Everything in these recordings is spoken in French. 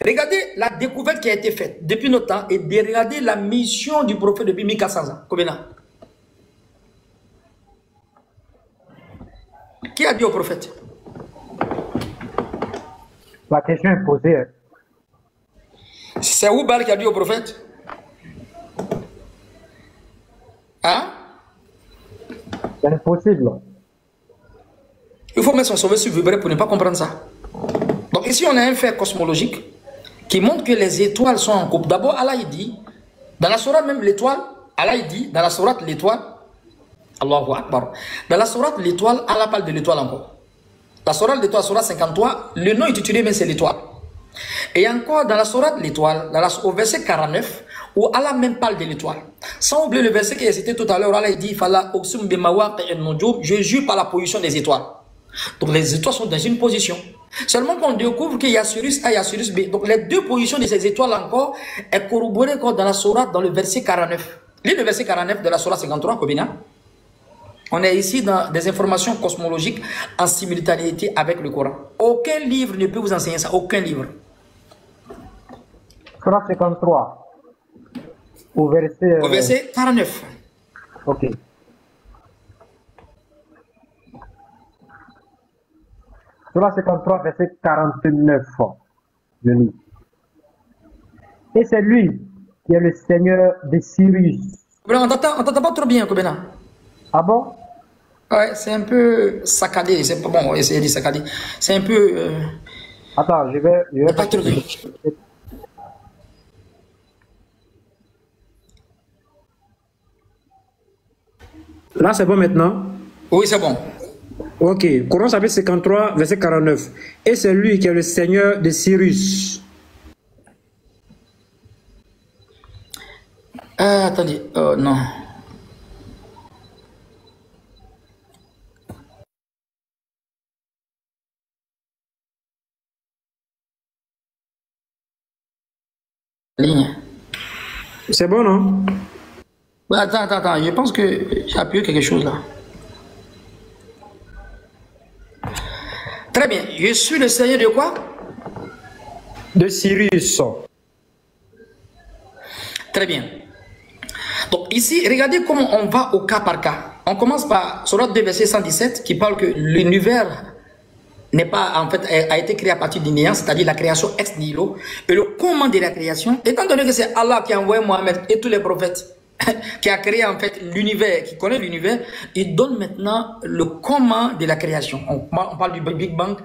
Regardez la découverte qui a été faite depuis notre temps et de regarder la mission du prophète depuis 1400 ans. Combien d'années? Qui a dit au prophète? La question est posée. Hein. C'est Oubal qui a dit au prophète? Hein? C'est impossible. Il faut mettre son cerveau sur vibrer pour ne pas comprendre ça. Donc ici, on a un fait cosmologique qui montre que les étoiles sont en couple. D'abord, Allah il dit, dans la sourate même l'étoile, Allah il dit, dans la sourate l'étoile, Allahu Akbar. Dans la sourate l'étoile, Allah parle de l'étoile encore. La sourate l'étoile, sourate 53, le nom intitulé même c'est l'étoile. Et encore dans la sourate l'étoile, au verset 49, où Allah même parle de l'étoile. Sans oublier le verset qui est cité tout à l'heure, Allah il dit, je jure par la position des étoiles. Donc les étoiles sont dans une position. Seulement qu'on découvre qu'il y a Sirius A et Sirius B. Donc les deux positions de ces étoiles encore est corroborée encore dans la sourate, dans le verset 49. Lis le verset 49 de la sourate 53, Kobina. On est ici dans des informations cosmologiques en simultanéité avec le Coran. Aucun livre ne peut vous enseigner ça. Aucun livre. Sourate 53. Au verset 49. Ok. Sourate 53, verset 49. Je lis. Et c'est lui qui est le Seigneur des Sirius. On t'entend pas trop bien, Kobena. Ah bon? Ouais, c'est un peu saccadé. C'est pas bon, on va essayer de saccader. C'est un peu. Attends, je vais pas trop bien. Là, c'est bon maintenant? Oui, c'est bon. Ok. Coran chapitre 53, verset 49. Et c'est lui qui est le Seigneur de Cyrus. Attendez. Oh non. Ligne. C'est bon, non? Attends. Je pense que j'ai appuyé quelque chose là. Très bien. Je suis le Seigneur de quoi? De Cyrus. Très bien. Donc ici, regardez comment on va au cas par cas. On commence par Sourate 2, verset 117, qui parle que l'univers n'est pas, en fait, a été créé à partir du néant, c'est-à-dire la création ex nihilo. Et le comment de la création, étant donné que c'est Allah qui a envoyé Mohammed et tous les prophètes, qui a créé en fait l'univers, qui connaît l'univers, il donne maintenant le comment de la création. On parle du Big Bang,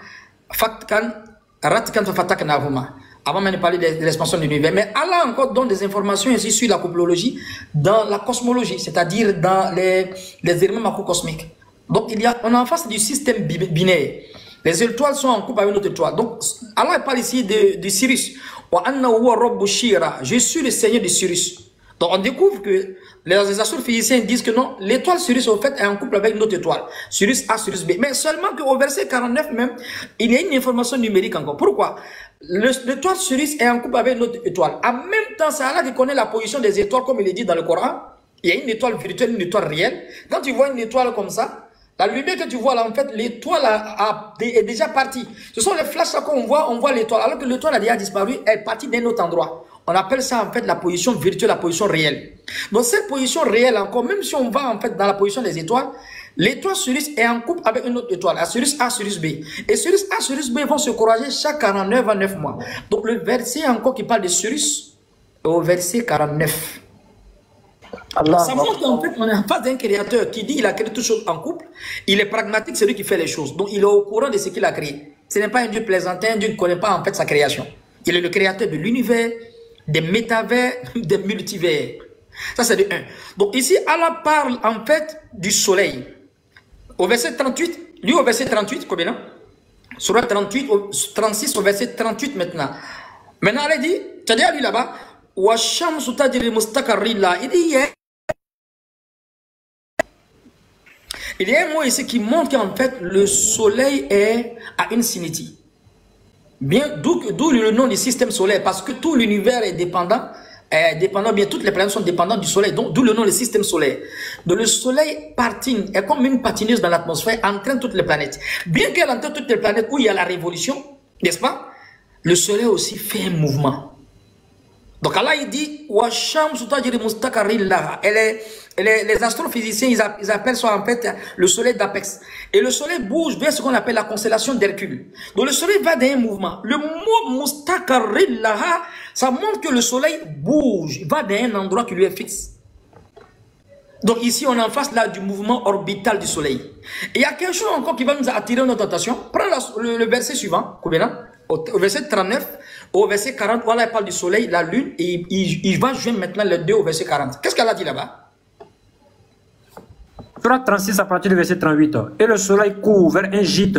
avant même de parler de l'expansion de l'univers. Mais Allah encore donne des informations ici sur la cosmologie, dans la cosmologie, c'est-à-dire dans les éléments macrocosmiques. Donc on est en face du système binaire. Les étoiles sont en couple avec une autre étoile. Donc Allah parle ici de Sirius. Je suis le Seigneur de Sirius. Donc on découvre que les astrophysiciens disent que non, l'étoile Sirius au fait est en couple avec une autre étoile. Sirius A, Sirius B. Mais seulement qu'au verset 49 même, il y a une information numérique encore. Pourquoi? L'étoile Sirius est en couple avec une autre étoile. En même temps, c'est Allah qui connaît la position des étoiles comme il est dit dans le Coran. Il y a une étoile virtuelle, une étoile réelle. Quand tu vois une étoile comme ça, la lumière que tu vois là, en fait, l'étoile est déjà partie. Ce sont les flashs qu'on voit, on voit l'étoile. Alors que l'étoile a déjà disparu, elle est partie d'un autre endroit. On appelle ça en fait la position virtuelle, la position réelle. Donc cette position réelle encore, même si on va en fait dans la position des étoiles, l'étoile Sirius est en couple avec une autre étoile, la Sirius A, Sirius B. Et Sirius A, Sirius B vont se corriger chaque 49 à 9 mois. Donc le verset encore qui parle de Sirius, au verset 49. Allah, ça montre qu'en fait, on est en face d'un créateur qui dit qu'il a créé toutes choses en couple. Il est pragmatique, c'est lui qui fait les choses. Donc, il est au courant de ce qu'il a créé. Ce n'est pas un Dieu plaisantin, un Dieu qui ne connaît pas en fait sa création. Il est le créateur de l'univers, des métavers, des multivers. Ça, c'est de 1. Donc, ici, Allah parle en fait du soleil. Au verset 38, lui au verset 38, combien? Sur le 38, 36 au verset 38 maintenant. Maintenant, Allah dit, tu as dit à lui là-bas, il dit, il y a un mot ici qui montre qu'en fait le soleil est à infinity. Bien, d'où le nom du système solaire, parce que tout l'univers est dépendant, bien toutes les planètes sont dépendantes du soleil, donc d'où le nom du système solaire. Donc le soleil patine, est comme une patineuse dans l'atmosphère, entraîne toutes les planètes. Bien qu'elle entraîne toutes les planètes où il y a la révolution, n'est-ce pas? le soleil aussi fait un mouvement. Donc Allah il dit les astrophysiciens ils appellent ça en fait le soleil d'Apex. Et le soleil bouge vers ce qu'on appelle la constellation d'Hercule. Donc le soleil va dans un mouvement. Le mot mustaqarrillaha, ça montre que le soleil bouge, va dans un endroit qui lui est fixe. Donc ici on est en face là du mouvement orbital du soleil. Et il y a quelque chose encore qui va nous attirer notre attention. Prends le verset suivant, au verset 39. Au verset 40, voilà, il parle du soleil, la lune, et il va joindre maintenant les deux au verset 40. Qu'est-ce qu'elle a dit là-bas? Surah 36 à partir du verset 38. Et le soleil court vers un gîte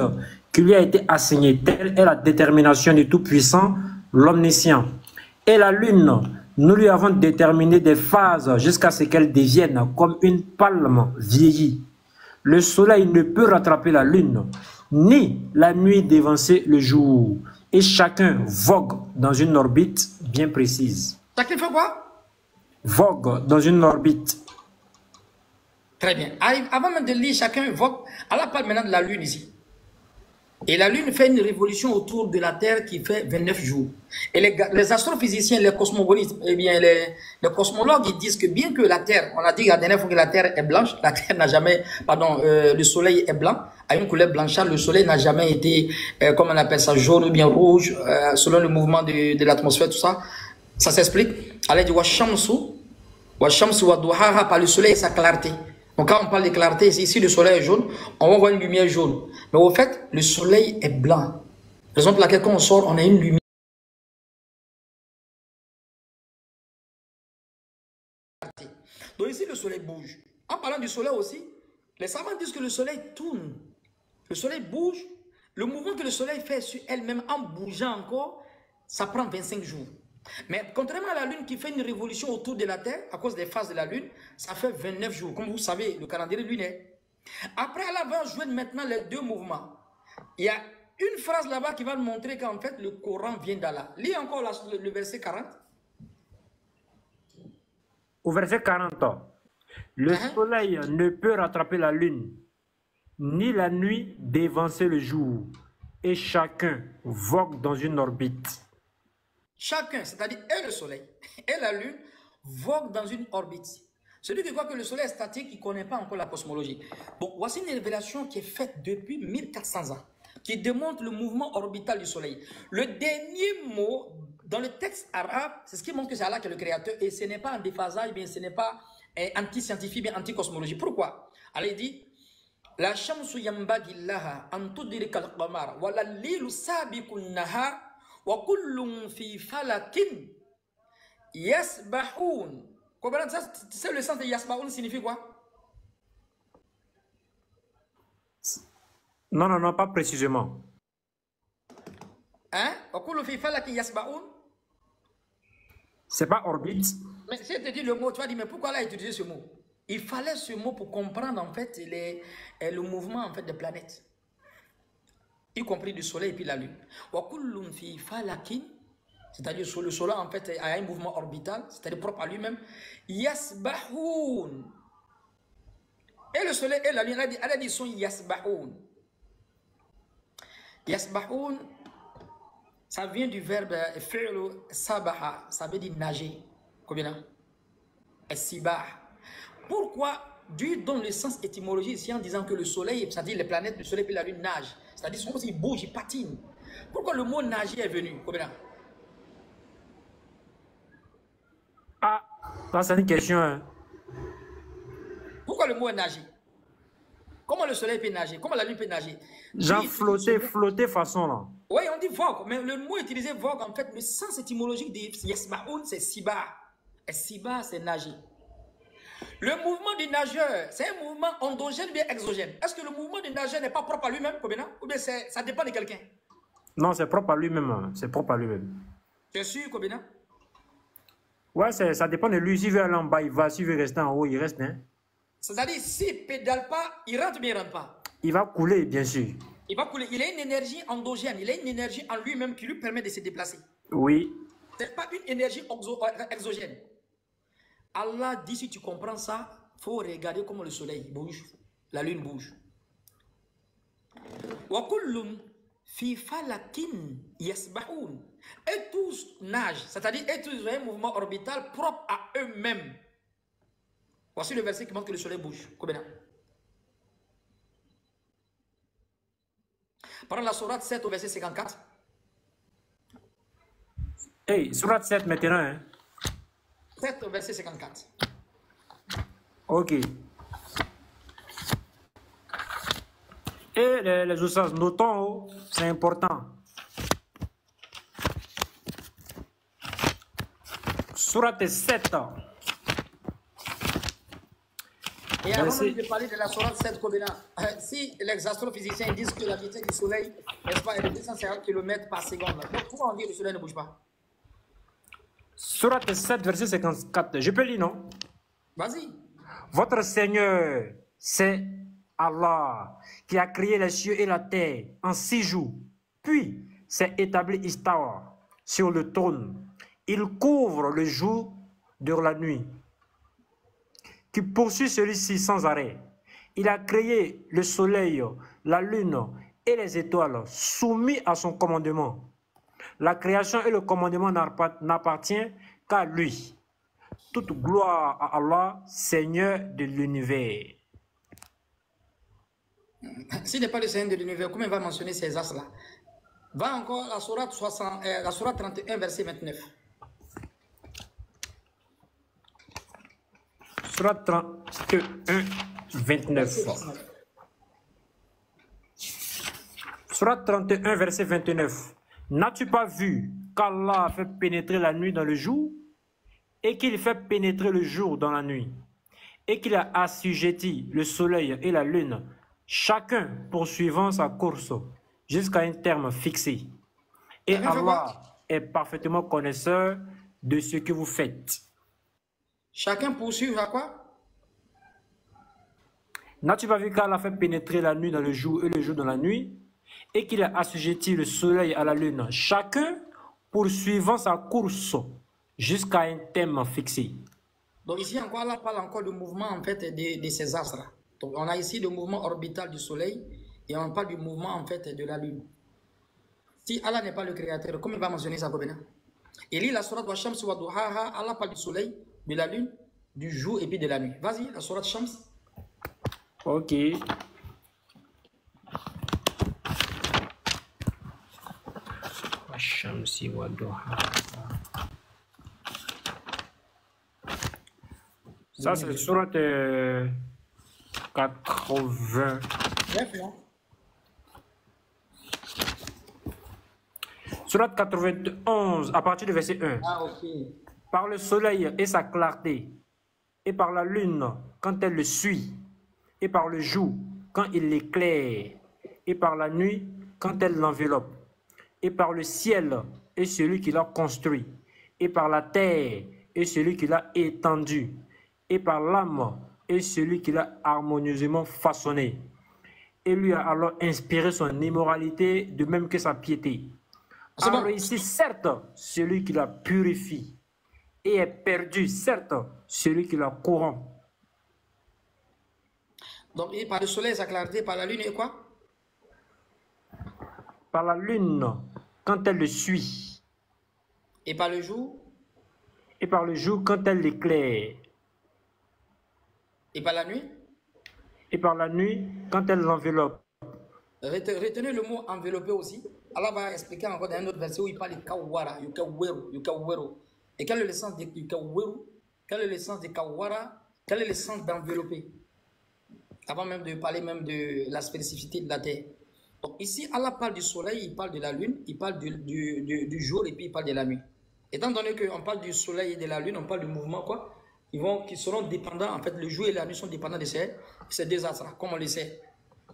qui lui a été assigné. Telle est la détermination du Tout-Puissant, l'Omniscient. Et la lune, nous lui avons déterminé des phases jusqu'à ce qu'elle devienne comme une palme vieillie. Le soleil ne peut rattraper la lune, ni la nuit dévancer le jour. Et chacun vogue dans une orbite bien précise. Chacun fait quoi? Vogue dans une orbite. Très bien. Avant même de lire chacun vogue, Allah parle maintenant de la lune ici. Et la lune fait une révolution autour de la Terre qui fait 29 jours. Et les astrophysiciens, les cosmologues, eh bien les cosmologues, ils disent que bien que la Terre, on a dit la dernière fois que la Terre est blanche, la Terre n'a jamais, le soleil est blanc, a une couleur blanchâtre, le soleil n'a jamais été, comme on appelle ça, jaune ou bien rouge, selon le mouvement de l'atmosphère, tout ça. Ça s'explique. Allah dit, wa shamsu wa duhaha, par le soleil et sa clarté. Donc quand on parle de clarté, ici le soleil est jaune, on va voir une lumière jaune. Mais au fait, le soleil est blanc. Raison pour laquelle quand on sort, on a une lumière. Donc ici, le soleil bouge. En parlant du soleil aussi, les savants disent que le soleil tourne. Le soleil bouge. Le mouvement que le soleil fait sur elle-même en bougeant encore, ça prend 25 jours. Mais contrairement à la lune qui fait une révolution autour de la Terre, à cause des phases de la lune, ça fait 29 jours. Comme vous savez, le calendrier lunaire. Après, Allah va joindre maintenant les deux mouvements. Il y a une phrase là-bas qui va nous montrer qu'en fait, le Coran vient d'Allah. Lis encore le verset 40. Au verset 40, le soleil ne peut rattraper la lune, ni la nuit dévancer le jour, et chacun vogue dans une orbite. Chacun, c'est-à-dire et le soleil et la lune, voguent dans une orbite. Celui qui croit que le soleil est statique, il ne connaît pas encore la cosmologie. Bon, voici une révélation qui est faite depuis 1400 ans, qui démontre le mouvement orbital du soleil. Le dernier mot dans le texte arabe, c'est ce qui montre que c'est Allah qui est le créateur, et ce n'est pas un déphasage, bien ce n'est pas anti-scientifique, bien anti-cosmologie. Pourquoi? Allah dit, la shamsu yambagi laha an tudrika al-qamar wa la lilu sabiqun nahar wa kullun fi falakin yasbahun. C'est le sens de yasbahun signifie quoi? Non, pas précisément. Hein? Wa kullun fi falakin yasbahun. C'est pas orbite. Mais si je te dis le mot, tu vas dire, mais pourquoi là utiliser ce mot? Il fallait ce mot pour comprendre en fait le mouvement en fait des planètes, y compris du soleil et puis la lune. Wa kullun fi falakin, c'est-à-dire le soleil en fait a un mouvement orbital, c'est-à-dire propre à lui-même. Yasbahun. Et le soleil et la lune, elle a dit sont yasbahun. Yasbahun, ça vient du verbe fi'lu sabaha, ça veut dire nager. Combien? Sibah. Pourquoi Dieu donne le sens étymologique ici en disant que le soleil, c'est-à-dire les planètes, le soleil et la lune nagent. C'est-à-dire qu'ils bougent, ils patinent. Pourquoi le mot nager est venu? Combien? Ah, ça c'est une question. Hein. Pourquoi le mot est nager? Comment le soleil peut nager? Comment la lune peut nager? Genre flotter façon là. Oui, on dit vogue, mais le mot utilisé vogue, en fait, le sens étymologique de yasbahun, c'est siba. Et siba, c'est nager. Le mouvement du nageur, c'est un mouvement endogène ou bien exogène? Est-ce que le mouvement du nageur n'est pas propre à lui-même, ou bien ça dépend de quelqu'un? Non, c'est propre à lui-même. C'est propre à lui-même. Tu es sûr, Kobina? Ouais, ça dépend de lui. S'il veut aller en bas, il va. S'il veut rester en haut, il reste. Hein? C'est-à-dire, s'il ne pédale pas, il rentre ou bien il ne rentre pas? Il va couler, bien sûr. Il va couler. Il a une énergie endogène. Il a une énergie en lui-même qui lui permet de se déplacer. Oui. Ce n'est pas une énergie exogène. Allah dit, si tu comprends ça, il faut regarder comment le soleil bouge, la lune bouge. Wa kullun fi falakin yasbahun. Et tous nagent, c'est-à-dire et tous ont un mouvement orbital propre à eux-mêmes. Voici le verset qui montre que le soleil bouge. Par la sourate 7 au verset 54. Hey, sourate 7 maintenant. Hein? 7 au verset 54. Ok. Et les oustaz, notons, c'est important. Sourate 7. Et avant même de parler de la sourate 7, si les astrophysiciens disent que la vitesse du soleil, n'est-ce pas, est de 250 km par seconde, donc pourquoi on dit que le soleil ne bouge pas? Sourate 7, verset 54. Je peux lire, non? Vas-y. Votre Seigneur, c'est Allah, qui a créé les cieux et la terre en 6 jours. Puis, s'est établi Istawa sur le trône. Il couvre le jour de la nuit, qui poursuit celui-ci sans arrêt. Il a créé le soleil, la lune et les étoiles, soumis à son commandement. La création et le commandement n'appartiennent qu'à lui. Toute gloire à Allah, Seigneur de l'univers. S'il n'est pas le Seigneur de l'univers, comment il va mentionner ces astres-là? Va encore à la sourate 31, verset 29. Sourate 31, 29. Sourate 31, verset 29. N'as-tu pas vu qu'Allah fait pénétrer la nuit dans le jour et qu'il fait pénétrer le jour dans la nuit et qu'il a assujetti le soleil et la lune, chacun poursuivant sa course jusqu'à un terme fixé. Et Allah est parfaitement connaisseur de ce que vous faites. Chacun poursuit à quoi? N'as-tu pas vu qu'Allah fait pénétrer la nuit dans le jour et le jour dans la nuit et qu'il a assujetti le soleil à la lune, chacun poursuivant sa course jusqu'à un thème fixé. Donc ici encore, Allah parle encore du mouvement en fait de ces astres. Donc on a ici le mouvement orbital du soleil et on parle du mouvement en fait de la lune. Si Allah n'est pas le créateur, comment il va mentionner ça? Il lit la sourate wa Shams wa Duhaha, Allah parle du soleil, de la lune, du jour et puis de la nuit. Vas-y, la sourate Shams. Ok. Shamsi wa Duha. Ça, c'est sourate 80. Sourate 91, à partir du verset 1. Ah, ok. Par le soleil et sa clarté, et par la lune quand elle le suit, et par le jour quand il l'éclaire, et par la nuit quand elle l'enveloppe, et par le ciel et celui qui l'a construit, et par la terre et celui qui l'a étendu, et par l'âme et celui qui l'a harmonieusement façonné. Et lui a alors inspiré son immoralité de même que sa piété. A réussi certes celui qui la purifie, et est perdu certes celui qui la corrompt. Donc et par le soleil sa clarté, par la lune et quoi? Par la lune quand elle le suit. Et par le jour? Et par le jour quand elle l'éclaire. Et par la nuit? Et par la nuit quand elle l'enveloppe. Retenez le mot enveloppé aussi. Allah va expliquer encore dans un autre verset où il parle de kawara, yukaweru. Et quel est le sens de yukaweru? Quel est le sens de kawara? Quel est le sens d'envelopper? Avant même de parler même de la spécificité de la terre. Donc ici, Allah parle du soleil, il parle de la lune, il parle du jour et puis il parle de la nuit. Étant donné qu'on parle du soleil et de la lune, on parle du mouvement quoi? Qui seront dépendants, en fait le jour et la nuit sont dépendants de ces deux astres, comme on le sait.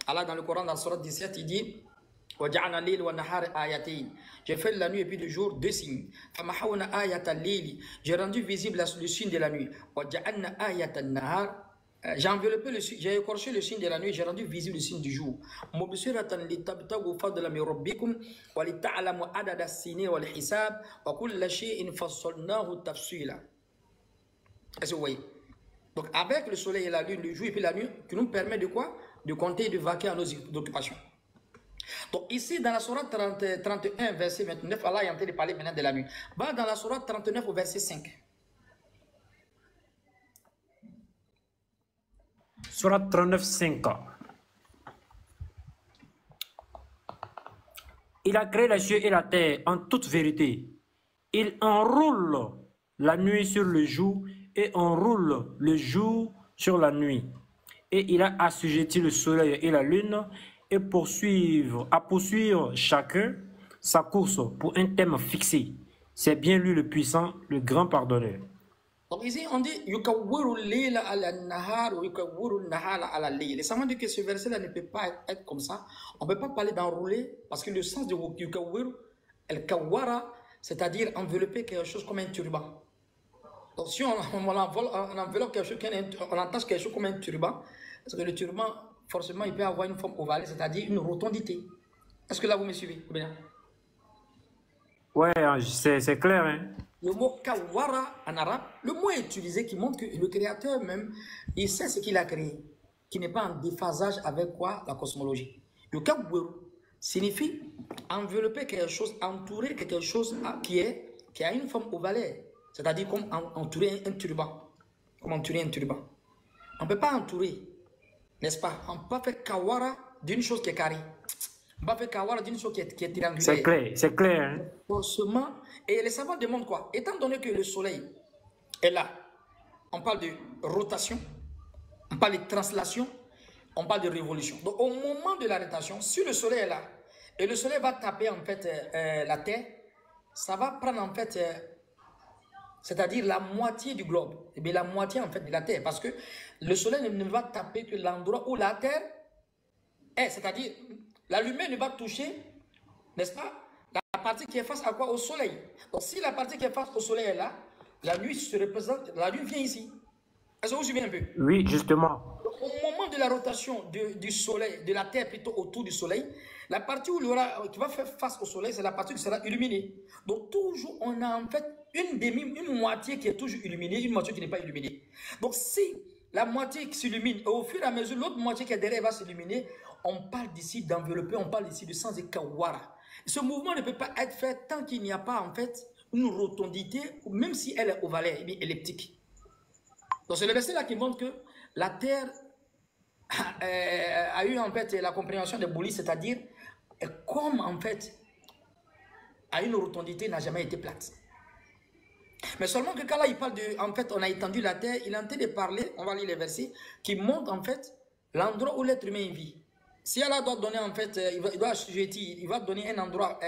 Allah dans le Coran, dans la sourate 17, il dit j'ai fait la nuit et puis le jour deux signes. J'ai rendu visible le signe de la nuit. J'ai enveloppé le signe, j'ai écorché le signe de la nuit, j'ai rendu visible le signe du jour. Est-ce que vous voyez? Donc avec le soleil et la lune, le jour et puis la nuit, qui nous permet de quoi? De compter et de vaquer à nos occupations. Donc ici, dans la sourate 31, verset 29, Allah est en train de parler maintenant de la nuit. Va dans la sourate 39 au verset 5. Sourate 39, 5. Il a créé les cieux et la terre en toute vérité. Il enroule la nuit sur le jour et enroule le jour sur la nuit. Et il a assujetti le soleil et la lune et poursuivre chacun sa course pour un thème fixé. C'est bien lui le puissant, le grand pardonneur. Donc ici, on dit yukawwiru layla ala nahar ou yukawwiru nahara ala layl. Et ça veut dire que ce verset-là ne peut pas être comme ça. On ne peut pas parler d'enrouler parce que le sens de yukawwiru, el kawara, c'est-à-dire envelopper quelque chose comme un turban. Donc si on enveloppe quelque chose, on entache quelque chose comme un turban, parce que le turban, forcément, il peut avoir une forme ovale, c'est-à-dire une rotondité. Est-ce que là, vous me suivez? Bien. Ouais, c'est clair. Hein? Le mot kawara en arabe, le mot est utilisé qui montre que le créateur même, il sait ce qu'il a créé, qui n'est pas en déphasage avec quoi? La cosmologie. Le kawara signifie envelopper quelque chose, entourer quelque chose qui a une forme ovalaire, c'est-à-dire comme entourer un turban. Comme entourer un turban. On ne peut pas entourer, n'est-ce pas? On ne peut pas faire kawara d'une chose qui est carrée. On va faire kawara d'une chose qui est triangulaire. C'est clair. Hein? Forcément. Et les savants demandent quoi? Étant donné que le soleil est là, on parle de rotation, on parle de translation, on parle de révolution. Donc au moment de la rotation, si le soleil est là, et le soleil va taper en fait la Terre, ça va prendre en fait, c'est-à-dire la moitié du globe, et bien la moitié en fait de la Terre, parce que le soleil ne va taper que l'endroit où la Terre est, c'est-à-dire la lumière ne va toucher, n'est-ce pas, la partie qui est face à quoi? Au soleil. Donc si la partie qui est face au soleil est là, la nuit se représente, la nuit vient ici. Est-ce que vous suivez un peu? Oui, justement. Donc, au moment de la rotation du soleil, de la Terre plutôt autour du soleil, la partie où qui va faire face au soleil, c'est la partie qui sera illuminée. Donc toujours, on a en fait une moitié qui est toujours illuminée, une moitié qui n'est pas illuminée. Donc si la moitié qui s'illumine, et au fur et à mesure, l'autre moitié qui est derrière va s'illuminer, on parle d'ici d'envelopper, on parle ici de sens de kawara. Ce mouvement ne peut pas être fait tant qu'il n'y a pas en fait une rotondité, même si elle est ovalaire, elliptique. Donc c'est le verset là qui montre que la Terre a eu en fait la compréhension de Bouli, c'est-à-dire comme en fait à une rotondité n'a jamais été plate. Mais seulement que quand là il parle de, en fait on a étendu la Terre, il est en train de parler, on va lire les versets, qui montrent en fait l'endroit où l'être humain vit. Si Allah doit donner en fait, il va donner un endroit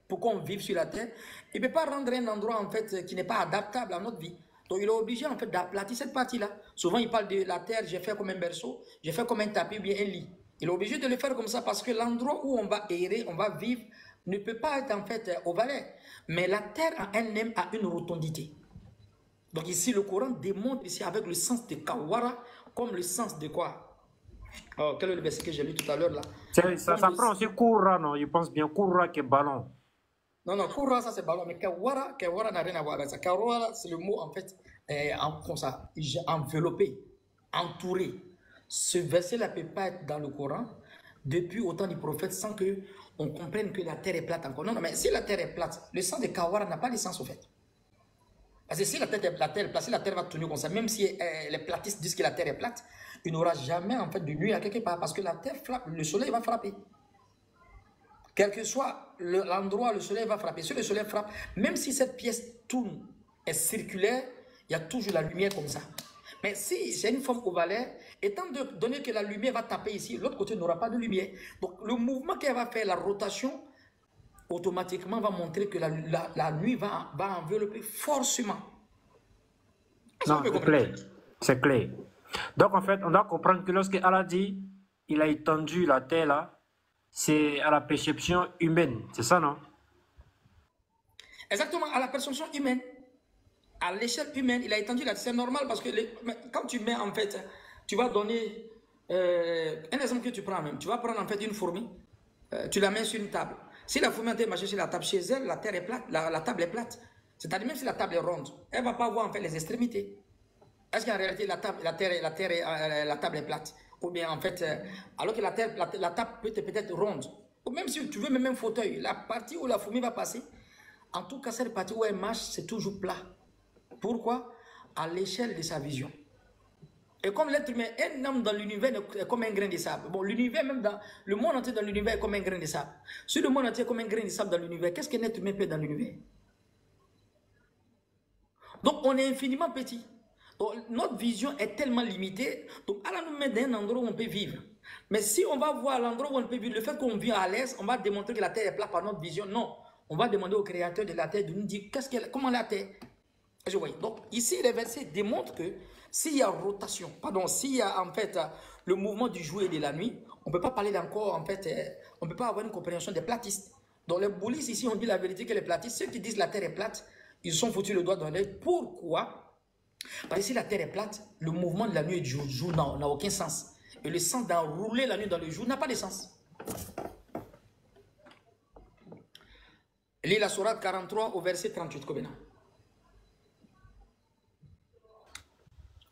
pour qu'on vive sur la terre, il ne peut pas rendre un endroit en fait qui n'est pas adaptable à notre vie. Donc il est obligé en fait d'aplatir cette partie-là. Souvent il parle de la terre, j'ai fait comme un berceau, j'ai fait comme un tapis ou bien un lit. Il est obligé de le faire comme ça parce que l'endroit où on va errer, on va vivre, ne peut pas être en fait ovalaire. Mais la terre en elle-même a une rotondité. Donc ici le Coran démontre ici avec le sens de kawara comme le sens de quoi? Oh, quel est le verset que j'ai lu tout à l'heure là? Ça prend aussi Koura, non? Je pense bien Koura qui est ballon. Non, Koura, ça c'est ballon, mais Kawara n'a rien à voir avec ça. Kawara, c'est le mot en fait, comme ça, enveloppé, entouré. Ce verset-là ne peut pas être dans le Coran depuis au temps du prophète sans qu'on comprenne que la terre est plate encore. Non, mais si la terre est plate, le sens de Kawara n'a pas de sens au fait. Parce que si la terre est plate, si la terre va tourner comme ça, même si les platistes disent que la terre est plate, il n'aura jamais en fait de nuit à quelque part parce que la terre frappe, le soleil va frapper. Quel que soit l'endroit, le soleil va frapper. Si le soleil frappe, même si cette pièce tourne, est circulaire, il y a toujours la lumière comme ça. Mais si c'est une forme ovalaire, étant donné que la lumière va taper ici, l'autre côté n'aura pas de lumière. Donc le mouvement qu'elle va faire, la rotation, automatiquement va montrer que la nuit va envelopper forcément. Non, c'est clair. C'est clair. Donc en fait, on doit comprendre que lorsque Allah dit, il a étendu la terre là, c'est à la perception humaine, c'est ça, non? Exactement, à la perception humaine. À l'échelle humaine, il a étendu la terre. C'est normal parce que quand tu mets en fait, tu vas donner un exemple que tu prends même. Tu vas prendre en fait une fourmi, tu la mets sur une table. Si la fourmi est marchée sur la table, chez elle, la terre est plate, la table est plate. C'est-à-dire même si la table est ronde, elle ne va pas voir en fait les extrémités. Est-ce qu'en réalité la table est plate? Ou bien en fait, alors que la table peut être ronde, Ou même si tu veux même un fauteuil, la partie où la fourmi va passer, en tout cas, cette partie où elle marche, c'est toujours plat. Pourquoi? À l'échelle de sa vision. Et comme l'être humain, un homme dans l'univers est comme un grain de sable. Bon, l'univers, même dans le monde entier dans l'univers est comme un grain de sable. Si le monde entier est comme un grain de sable dans l'univers, qu'est-ce qu'un être humain peut dans l'univers? Donc, on est infiniment petit. Donc, notre vision est tellement limitée. Donc, Allah nous met dans un endroit où on peut vivre. Mais si on va voir l'endroit où on peut vivre, le fait qu'on vit à l'aise, on va démontrer que la terre est plate par notre vision. Non. On va demander au créateur de la terre de nous dire comment la terre. Je vois. Donc, ici, les versets démontrent que s'il y a rotation, pardon, s'il y a en fait le mouvement du jour et de la nuit, on ne peut pas parler encore, en fait, on ne peut pas avoir une compréhension des platistes. Donc, les boulistes, ici, on dit la vérité que les platistes, ceux qui disent la terre est plate, ils sont foutus le doigt dans l'œil. Pourquoi? Parce que si la terre est plate, le mouvement de la nuit et du jour n'a aucun sens. Et le sens d'enrouler la nuit dans le jour n'a pas de sens. Lis la sourate 43 au verset 38, Kobena.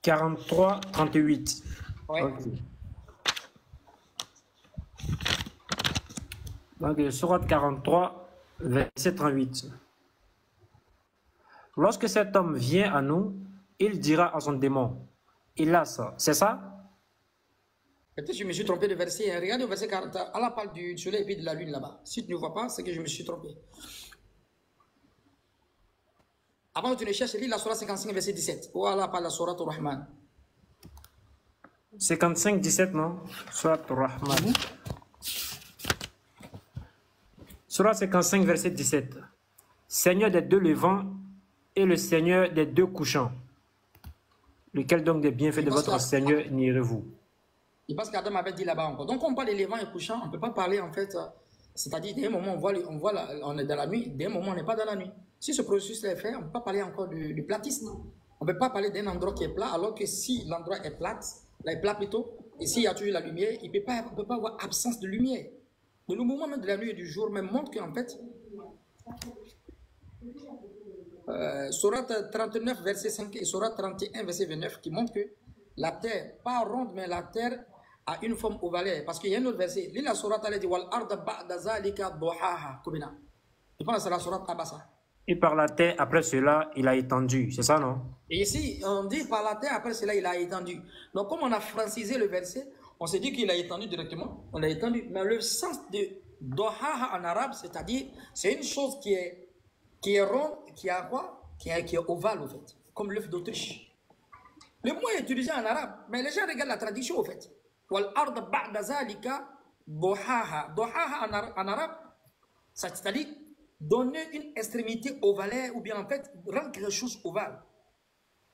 43, 38. Ouais. Okay. Donc, sourate 43, verset 38. Lorsque cet homme vient à nous, il dira à son démon, hélas, c'est ça? Peut-être que je me suis trompé de verset. Regardez au verset 40. Allah parle du soleil et puis de la lune là-bas. Si tu ne vois pas, c'est que je me suis trompé. Avant que tu ne cherches, lis la sourate 55, verset 17. Où Allah parle de la sourate Ar-Rahman. 55, 17, non? Sourate Ar-Rahman. Sourate 55, verset 17. Seigneur des deux levants et le Seigneur des deux couchants. Lequel donc des bienfaits de votre Seigneur nierez-vous? Et parce qu'Adam avait dit là-bas encore. Donc, on parle de levant et couchant, on ne peut pas parler en fait. C'est-à-dire, d'un moment, on est dans la nuit, d'un moment, on n'est pas dans la nuit. Si ce processus est fait, on ne peut pas parler encore du platisme. On ne peut pas parler d'un endroit qui est plat, alors que si l'endroit est plat, là, est plat plutôt, et s'il y a toujours la lumière, il ne peut pas avoir absence de lumière. Le mouvement même de la nuit et du jour même montre qu'en fait, Sourate 39, verset 5 et Sourate 31, verset 29, qui montre que la terre, pas ronde, mais la terre a une forme ovalaire. Parce qu'il y a un autre verset. Lis la Sourate, elle dit Wal arda ba'da zalika duhaha. Je pense que c'est la Sourate Abasa. Et par la terre, après cela, il a étendu. C'est ça, non? Et ici, on dit par la terre, après cela, il a étendu. Donc, comme on a francisé le verset, on s'est dit qu'il a étendu directement. On a étendu. Mais le sens de duhaha en arabe, c'est-à-dire, c'est une chose qui est ronde, qui a quoi? Qui est ovale, au fait. Comme l'œuf d'Autriche. Le mot est utilisé en arabe, mais les gens regardent la traduction, au fait. Wal arda ba'da zalika duhaha. Duhaha en arabe, c'est-à-dire donner une extrémité ovalaire ou bien en fait rendre quelque chose ovale.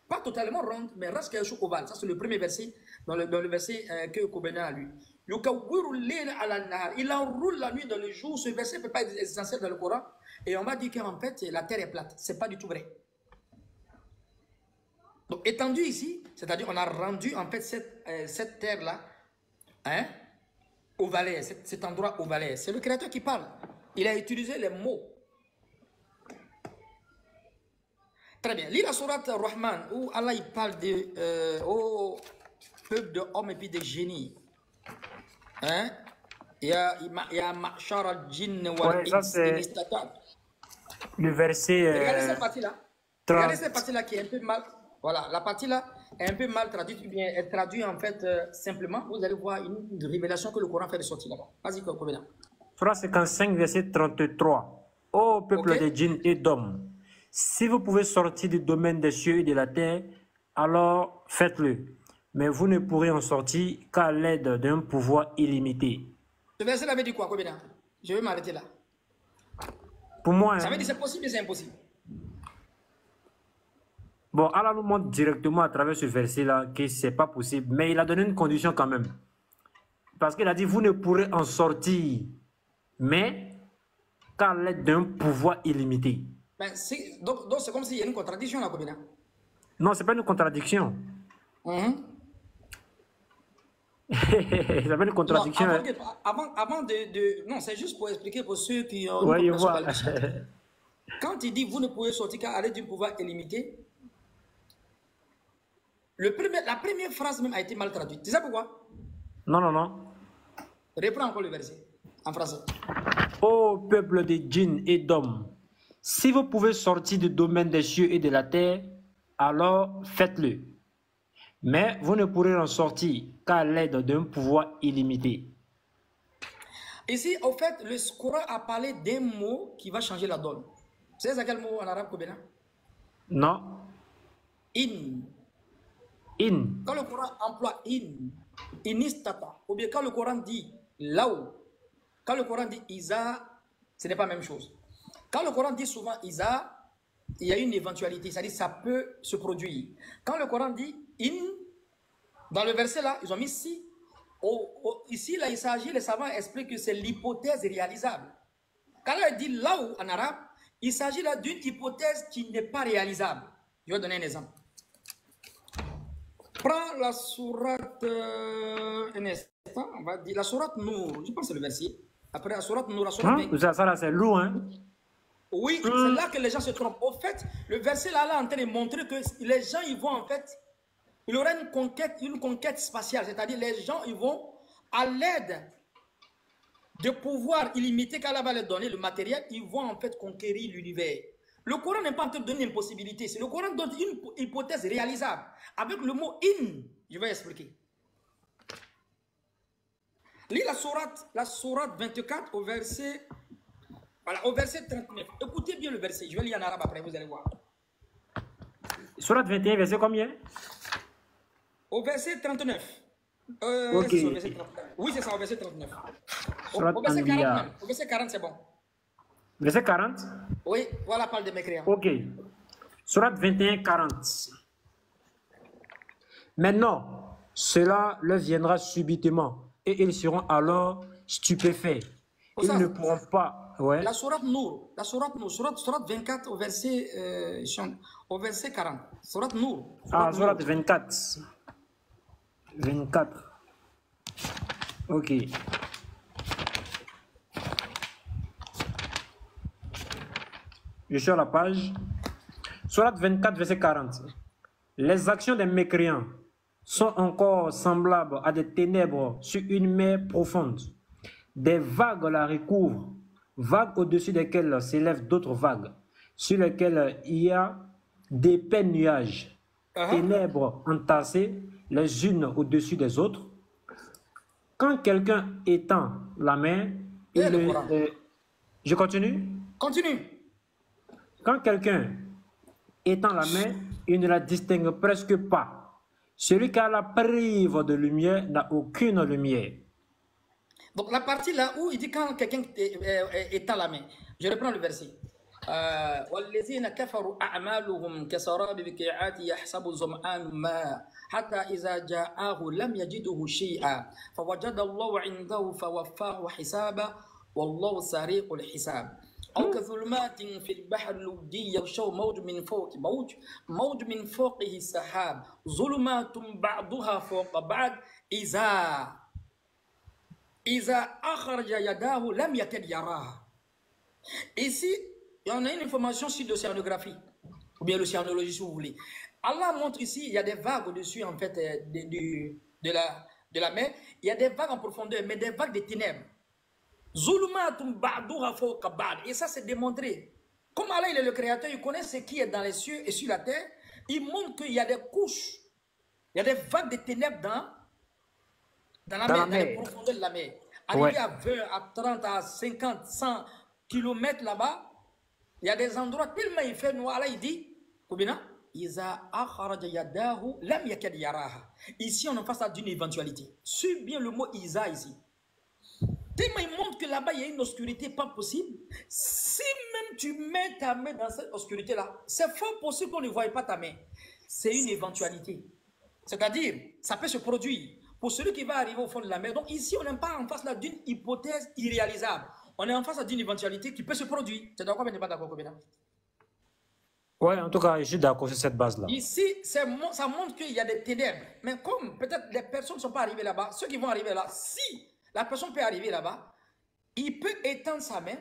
Pas totalement ronde, mais rendre quelque chose ovale. Ça, c'est le premier verset, dans le verset que Kobena a lu. Il enroule la nuit dans le jour. Ce verset ne peut pas être essentiel dans le Coran. Et on va dire qu'en fait, la terre est plate. Ce n'est pas du tout vrai. Donc, étendu ici, c'est-à-dire on a rendu en fait cette terre-là hein, ovalaire, cet endroit ovalaire. C'est le Créateur qui parle. Il a utilisé les mots. Très bien. Lis la sourate Rahman où Allah il parle au peuple d'hommes et puis de génies. Hein? Il y a Ma'shar al-Jinn wal le verset. Regardez cette partie-là. Regardez cette partie-là qui est un peu mal. Voilà, la partie-là est un peu mal traduite, ou bien elle traduit en fait simplement. Vous allez voir une révélation que le Coran fait ressortir là-bas. Vas-y, Kobena. Surah 55, verset 33. Ô peuple de djinns et d'hommes, si vous pouvez sortir du domaine des cieux et de la terre, alors faites-le. Mais vous ne pourrez en sortir qu'à l'aide d'un pouvoir illimité. Ce verset avait dit quoi, Kobena? Je vais m'arrêter là. Pour moi, ça veut dire c'est possible, mais c'est impossible. Bon, Allah nous montre directement à travers ce verset-là que ce n'est pas possible. Mais il a donné une condition quand même. Parce qu'il a dit, vous ne pourrez en sortir, mais qu'à l'aide d'un pouvoir illimité. Ben, donc c'est comme s'il y a une contradiction là, Kobena. Non, ce n'est pas une contradiction. C'est pas une contradiction. Non, avant de... Non, c'est juste pour expliquer pour ceux qui ont... Oui, je vois. Quand il dit, vous ne pouvez sortir qu'à l'aide d'un pouvoir illimité, la première phrase même a été mal traduite. Tu sais pourquoi? Non. Reprends encore le verset. en français. Ô peuple de djinns et d'hommes, si vous pouvez sortir du domaine des cieux et de la terre, alors faites-le. Mais vous ne pourrez en sortir qu'à l'aide d'un pouvoir illimité. Ici, au fait, le Coran a parlé d'un mot qui va changer la donne. C'est quel mot en arabe, Kobena? Non. In. In. Quand le Coran emploie inistata, ou bien quand le Coran dit laou, quand le Coran dit isa, ce n'est pas la même chose. Quand le Coran dit souvent isa, il y a une éventualité, c'est-à-dire ça peut se produire. Quand le Coran dit in, dans le verset là, ils ont mis si. Ici, là, il s'agit, les savants expliquent que c'est l'hypothèse réalisable. Quand il dit laou en arabe, il s'agit là d'une hypothèse qui n'est pas réalisable. Je vais donner un exemple. Prends la sourate, un instant, on va dire la sourate Nour, je pense que c'est le verset. Après la sourate Nour, la sourate ça là c'est lourd, hein? Oui, c'est là que les gens se trompent. Au fait, le verset là, là, en train de montrer que les gens, ils vont en fait, il y aura une conquête spatiale, c'est-à-dire les gens, ils vont, à l'aide de pouvoir illimité qu'Allah va leur donner, le matériel, ils vont en fait conquérir l'univers. Le Coran n'est pas en train de donner une possibilité, c'est le Coran donne une hypothèse réalisable. Avec le mot in, je vais expliquer. Lis la sourate 24 au verset, voilà, au verset 39. Écoutez bien le verset, je vais lire en arabe après, vous allez voir. Sourate 21, verset combien? Au verset 39. Okay. Au verset 39. Oui, c'est ça, au verset 39. Sourate Au verset 40 Anbiya. même. Au verset 40, c'est bon. Verset 40? Oui, voilà, parle de mécréants. Ok. Sourate 21, 40. Maintenant, cela leur viendra subitement et ils seront alors stupéfaits. Ils ne pourront pas. Ouais. La sourate Nour, sourate 24 au verset 40. Sourate Nour. Sourate 24. 24. Ok. Je suis à la page. Sourate 24, verset 40. Les actions des mécréants sont encore semblables à des ténèbres sur une mer profonde. Des vagues la recouvrent, vagues au-dessus desquelles s'élèvent d'autres vagues, sur lesquelles il y a d'épais nuages, ténèbres entassées les unes au-dessus des autres. Quand quelqu'un étend la main, je continue? Continue. Quand quelqu'un étend la main, il ne la distingue presque pas. Celui qui a la prive de lumière n'a aucune lumière. Donc la partie là où il dit quand quelqu'un étend la main, je reprends le verset. والذين كفروا أعمالهم كسراب بقيعات يحسب الظمآن ماء حتى إذا جاءه لم يجده شيئا فوجد الله عنده فوفاه حسابه والله سريع الحساب أو كظلمات في البحر اللجي يغشى موج من فوق موج من فوقه سحاب ظلمات بعضها فوق بعض إذا أخرج يداه لم يكد يراها. Ici, on a une information sur l'océanographie, ou bien l'océanologie si vous voulez. Allah montre ici, il y a des vagues au-dessus en fait de la mer. Il y a des vagues en profondeur, mais des vagues de ténèbres. Et ça c'est démontré. Comme Allah il est le créateur, il connaît ce qui est dans les cieux et sur la terre. Il montre qu'il y a des couches, il y a des vagues de ténèbres dans la mer, dans les profondeurs de la mer. Arrivé à 20, à 30, à 50, 100 kilomètres là-bas, il y a des endroits tellement il fait noir. Là il dit, ici on est face à d'une éventualité. Suis bien le mot Isa ici. Tellement il montre que là-bas il y a une obscurité pas possible. Si même tu mets ta main dans cette obscurité-là, c'est fort possible qu'on ne voie pas ta main. C'est une éventualité. C'est-à-dire, ça peut se produire pour celui qui va arriver au fond de la mer. Donc ici, on n'est pas en face d'une hypothèse irréalisable. On est en face d'une éventualité qui peut se produire. C'est d'accord, mais n'est pas d'accord, Kobena? Ouais, en tout cas, je suis d'accord sur cette base-là. Ici, ça montre qu'il y a des ténèbres. Mais comme peut-être les personnes ne sont pas arrivées là-bas, ceux qui vont arriver là, si la personne peut arriver là-bas, il peut étendre sa main,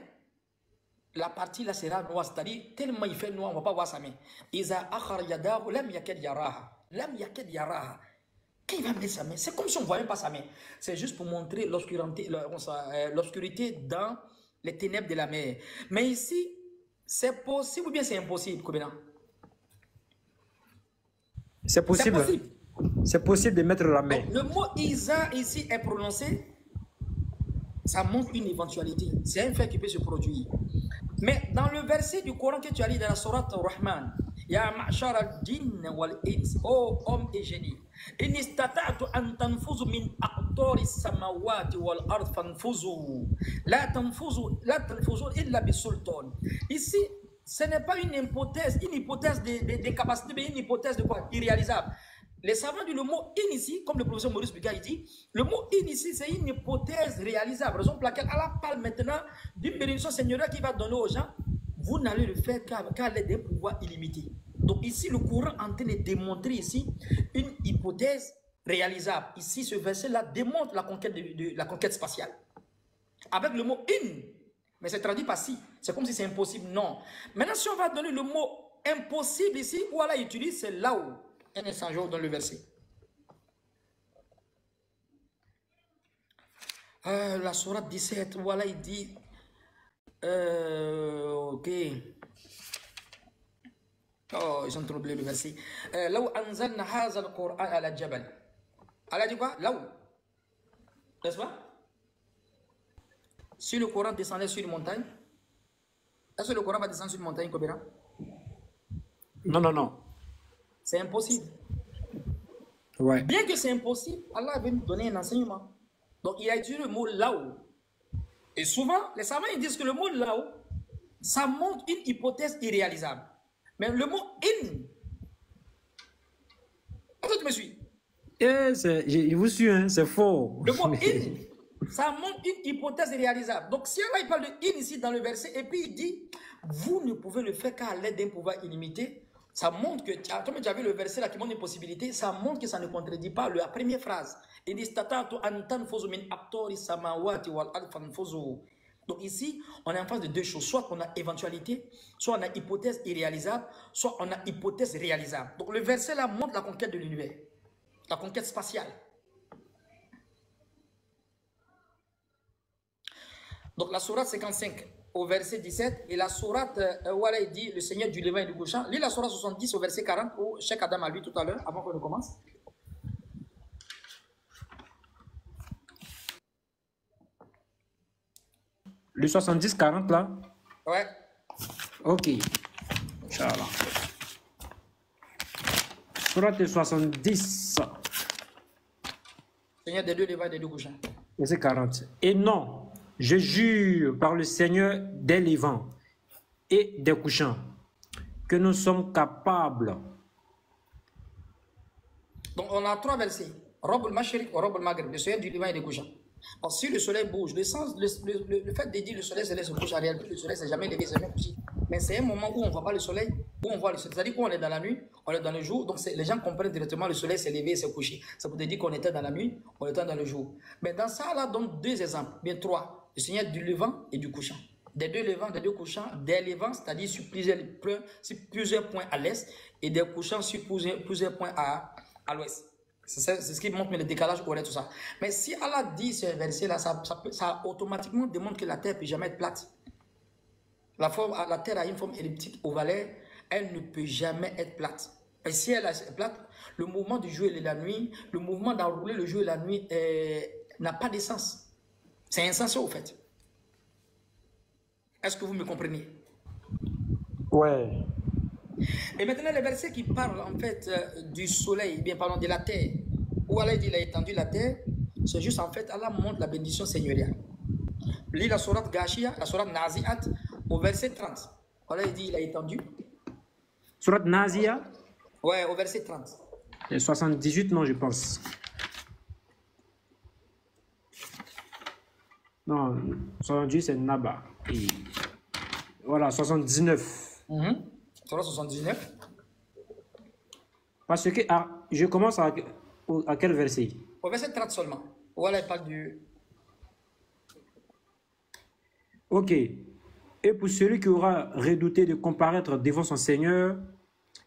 la partie là sera noire, c'est-à-dire tellement il fait noir, on ne va pas voir sa main. Qui va mettre sa main? C'est comme si on ne voyait pas sa main. C'est juste pour montrer l'obscurité dans les ténèbres de la mer. Mais ici, c'est possible ou bien c'est impossible, Kobena? C'est possible. C'est possible de mettre la main. Donc, le mot Isa ici est prononcé, ça montre une éventualité. C'est un fait qui peut se produire. Mais dans le verset du Coran que tu as lu dans la sourate Ar-Rahman, Ya ma'shar al-jinn wal-ins, ô hommes et génies, in istata'tu an tanfuzu min aqtari samawati wal-ard fanfuzu, la tanfuzu illa bisultan. Ici, ce n'est pas une hypothèse de capacité, mais une hypothèse de quoi? Irréalisable. Les savants disent le mot in ici, comme le professeur Maurice Buga dit, le mot in ici, c'est une hypothèse réalisable. Raison pour laquelle Allah parle maintenant d'une bénédiction seigneuriale qui va donner aux gens. Vous n'allez le faire qu'à l'aide d'un pouvoir illimité. Donc ici, le Coran est en train de démontrer ici une hypothèse réalisable. Ici, ce verset-là démontre la conquête spatiale. Avec le mot in, mais c'est traduit par si. C'est comme si c'est impossible. Non. Maintenant, si on va donner le mot impossible ici, où Allah utilise, c'est là où un instant dans le verset. La sourate 17, voilà, il dit... ok. Oh, ils ont troublé le verset. Là où anzalna haza al-Qur'an ala jabal. Allah dit quoi? Là où? N'est-ce pas? Si le Coran descendait sur une montagne, est-ce que le Coran va descendre sur une montagne, Kobera? Non, non, non. C'est impossible. Ouais. Bien que c'est impossible, Allah veut nous donner un enseignement. Donc il a utilisé le mot là-haut. Et souvent, les savants ils disent que le mot là-haut, ça montre une hypothèse irréalisable. Mais le mot in, est-ce que tu me suis? Je vous suis, hein, c'est faux. Le mot in, ça montre une hypothèse irréalisable. Donc si Allah il parle de in ici dans le verset, et puis il dit, vous ne pouvez le faire qu'à l'aide d'un pouvoir illimité, ça montre que, comme tu as vu le verset là qui montre une possibilité, ça montre que ça ne contredit pas la première phrase. Il dit, donc ici, on est en face de deux choses. Soit on a éventualité, soit on a hypothèse irréalisable, soit on a hypothèse réalisable. Donc le verset là montre la conquête de l'univers, la conquête spatiale. Donc la sourate 55 au verset 17 et la sourate voilà il dit le Seigneur du Levant et du Couchant. Lis la sourate 70 au verset 40 où Cheikh Adam a lu tout à l'heure avant qu'on ne commence. Le 70-40 là? Ouais. Ok. Inch'Allah. Sourate 70. Seigneur des deux Levants et des deux Couchants. Verset 40. Et non, je jure par le Seigneur des Levants et des Couchants que nous sommes capables. Donc on a trois versets. Rob al-Mashriq ou Rob al-Maghrib, le Seigneur du Levant et des Couchants. Alors, si le soleil bouge, le fait de dire le soleil se couche, en réalité, le soleil s'est jamais levé, c'est jamais couché. Mais c'est un moment où on ne voit pas le soleil, où on voit le soleil. C'est-à-dire qu'on est dans la nuit, on est dans le jour, donc les gens comprennent directement le soleil s'est levé et s'est couché. Ça veut dire qu'on était dans la nuit, on était dans le jour. Mais dans ça, là, donne deux exemples, bien trois. Le Seigneur du Levant et du Couchant. Des deux levants, des deux couchants, des levants, c'est-à-dire sur plusieurs points à l'est, et des couchants sur plusieurs points à l'ouest. C'est ce qui montre le décalage horaire, tout ça. Mais si Allah dit ce verset-là, ça automatiquement démontre que la terre ne peut jamais être plate. La terre a une forme elliptique ovalaire, elle ne peut jamais être plate. Et si elle est plate, le mouvement du jour et de la nuit, le mouvement d'enrouler le jour et la nuit n'a pas d'essence. C'est insensé au fait. Est-ce que vous me comprenez? Ouais. Et maintenant, les versets qui parlent en fait du soleil, bien parlons de la terre, où Allah dit il a étendu la terre, c'est juste en fait, Allah montre la bénédiction seigneuriale. Lis la sourate Ghashiyah, la sourate Nazi'at, au verset 30. Allah dit il a étendu. Sourate Nazi'at? Ouais, au verset 30. Et 78, non, je pense. Non, 78, c'est Naba. Et voilà, 79. Sourate 79. Parce que je commence à quel verset? Au verset 30 seulement. Voilà, il parle du... Ok. Et pour celui qui aura redouté de comparaître devant son Seigneur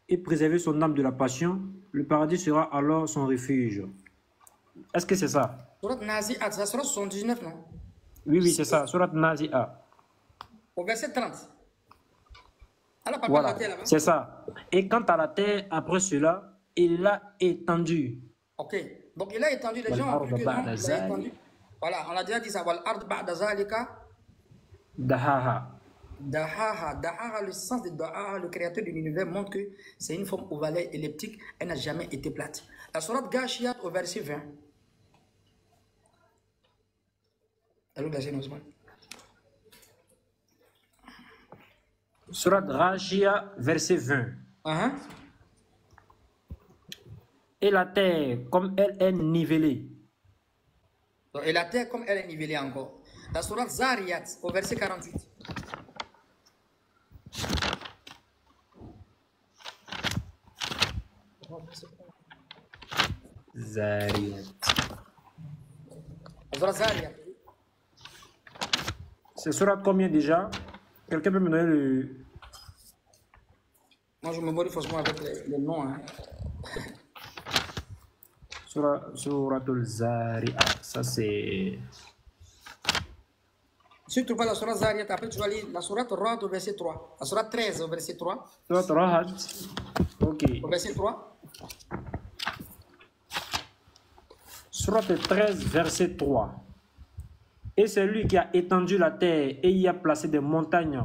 et préserver son âme de la passion, le paradis sera alors son refuge. Est-ce que c'est ça? Surat Nazi'at, ça sera 79, non? Oui, oui, c'est ça. Surat Nazi'a. Au verset 30. Allah parle de Voilà, la terre là-bas. c'est ça. Et quant à la terre, après cela, il l'a étendue. Ok. Donc il a étendu, les gens ont cru que non, il a étendu. Voilà, on a déjà dit ça. Wal ard ba'da zalika Dahaha. dahaha. Dahaha, le sens de Dahaha, le créateur de l'univers, montre que c'est une forme ovale elliptique, elle n'a jamais été plate. La sourate Ghashiyat au verset 20. Allô, verset Ousmane. Surat Ghashiyat, verset 20. Et la terre, comme elle est nivelée. Et la terre, comme elle est nivelée encore. La sourate Zariyat au verset 48. Zariyat. La sourate Zariyat. C'est surat combien déjà? Quelqu'un peut me donner le... Moi, je me motive forcément avec les noms. Hein. Suratul Zariyat. Ça c'est... Si tu trouves pas la sourate Zariyat, après tu vas lire la sourate Ra'd au verset 3. La sourate 13 au verset 3. Surat Ra'd. Ok. Au verset 3. Surat 13, verset 3. Et c'est lui qui a étendu la terre et y a placé des montagnes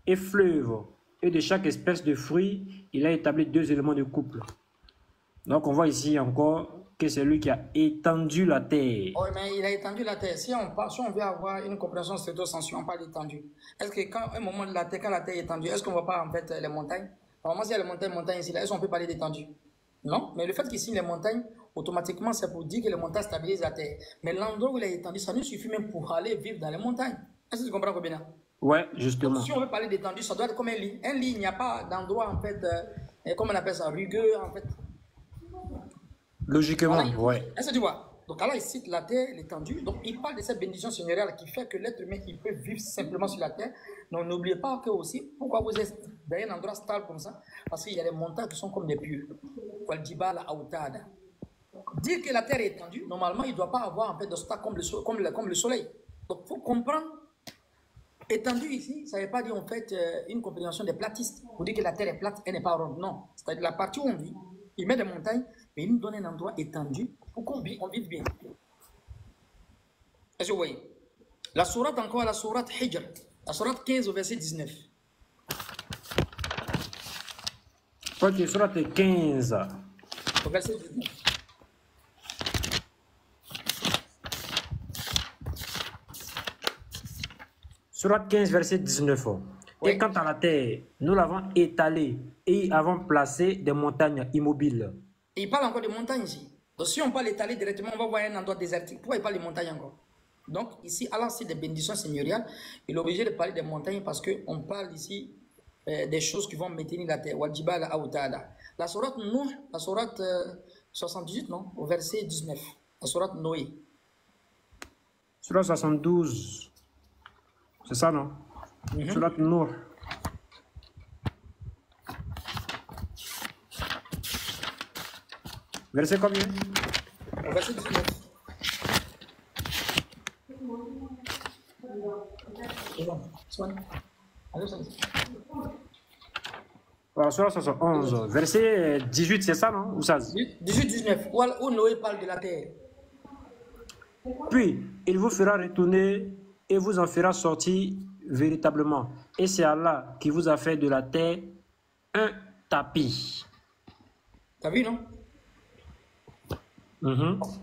et fleuves. Et de chaque espèce de fruit, il a établi 2 éléments de couple. Donc on voit ici encore que c'est lui qui a étendu la terre. Oui, mais il a étendu la terre. Si on veut avoir une compréhension stricto-sensu, on parle d'étendu. Est-ce que quand un moment de la terre, quand la terre est étendue, est-ce qu'on ne voit pas en fait les montagnes? Normalement, s'il y a les montagnes ici, là, est-ce qu'on peut parler d'étendu? Non, mais le fait qu'ici les montagnes, automatiquement, c'est pour dire que les montagnes stabilisent la terre. Mais l'endroit où il a étendu, ça nous suffit même pour aller vivre dans les montagnes. Est-ce que tu comprends bien? Ouais, justement. Donc, si on veut parler d'étendu, ça doit être comme un lit. Un lit, il n'y a pas d'endroit, en fait, comment on appelle ça, rugueux, en fait. Logiquement, Voilà, ouais. Est-ce que tu vois? Donc là, il cite la terre, l'étendue. Donc, il parle de cette bénédiction seigneuriale qui fait que l'être humain, il peut vivre simplement sur la terre. Donc, n'oubliez pas que aussi, pourquoi vous êtes dans un endroit stable comme ça? Parce qu'il y a des montagnes qui sont comme des pieux. Wal-jibala autada. Dire que la terre est étendue, normalement, il ne doit pas avoir en fait d'obstacle comme le soleil. Donc, il faut comprendre. Étendue ici, ça ne veut pas dire en fait une compréhension des platistes. Pour dire que la terre est plate, elle n'est pas ronde. Non. C'est-à-dire la partie où on vit, il met des montagnes, mais il nous donne un endroit étendu pour qu'on vive bien. Est-ce que vous voyez? La sourate encore, la sourate Hijr, la sourate 15 au verset 19. Ok, sourate 15. Au verset 19. Surat 15, verset 19. Oui. Et quant à la terre, nous l'avons étalée et y avons placé des montagnes immobiles. Et il parle encore de montagnes ici. Donc si on parle d'étaler directement, on va voir un endroit désertique. Pourquoi il parle de montagnes encore? Donc ici, Allah, c'est des bénédictions seigneuriales. Il est obligé de parler des montagnes parce qu'on parle ici des choses qui vont maintenir la terre. Wal-jibala autada. La sourate Nuh, la sourate 78, non? Au verset 19. La sourate Noé. Surat 72. C'est ça, non? Surat Nuh. Verset combien? Au verset 19. Alors, Surat 71. Verset 18, c'est ça, non? Ou ça? 18-19. Où Noé parle de la terre. Puis, il vous fera retourner et vous en fera sortir véritablement. Et c'est Allah qui vous a fait de la terre un tapis. T'as vu, non?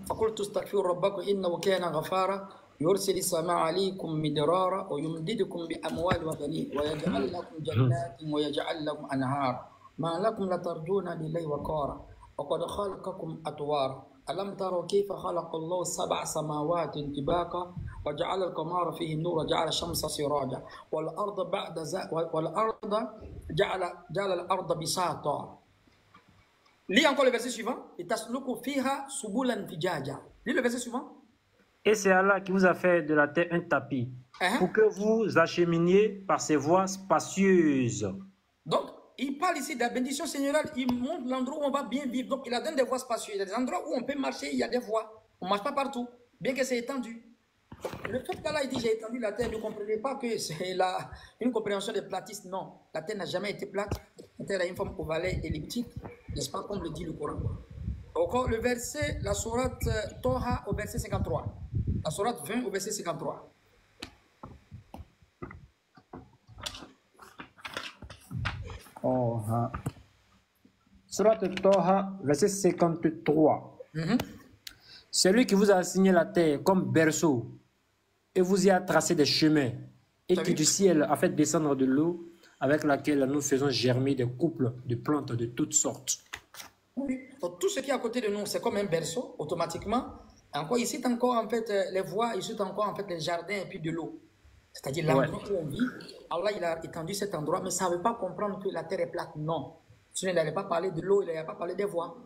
فقلت استغفروا ربكم إنه كان غفارا يرسل السماء عليكم مدرارا ويمددكم بأموال وبنين ويجعل لكم جنات ويجعل لكم أنهارا ما لكم لا ترجون لله وقارا وقد خلقكم أطوارا ألم تروا كيف خلق الله 7 سماوات طباقا وجعل القمر فيه النور وجعل الشمس سراجا والأرض جعل الأرض بساطا. Lis encore le verset suivant. Lis le verset suivant. Et c'est Allah qui vous a fait de la terre un tapis pour que vous acheminiez par ses voies spacieuses. Donc, il parle ici de la bénédiction seigneuriale. Il montre l'endroit où on va bien vivre. Donc, il a donné des voies spacieuses. Il y a des endroits où on peut marcher, il y a des voies. On ne marche pas partout, bien que c'est étendu. Le fait qu'Allah dit j'ai étendu la terre, ne comprenez pas que c'est une compréhension des platistes. Non, la terre n'a jamais été plate. La terre a une forme ovale elliptique, n'est-ce pas, comme le dit le Coran. Encore le verset, la sourate Toha au verset 53. La sourate 20 au verset 53. Toha. Sourate Toha, verset 53. C'est lui qui vous a assigné la terre comme berceau et vous y a tracé des chemins et qui du ciel a fait descendre de l'eau avec laquelle nous faisons germer des couples de plantes de toutes sortes. Oui. Donc, tout ce qui est à côté de nous, c'est comme un berceau, automatiquement. Encore ici, encore en fait les voies, ici encore en fait les jardins et puis de l'eau. C'est-à-dire l'endroit où on vit. Allah, il a étendu cet endroit, mais ça ne veut pas comprendre que la terre est plate. Non. Sinon, il n'allait pas parler de l'eau, il n'allait pas parler des voies.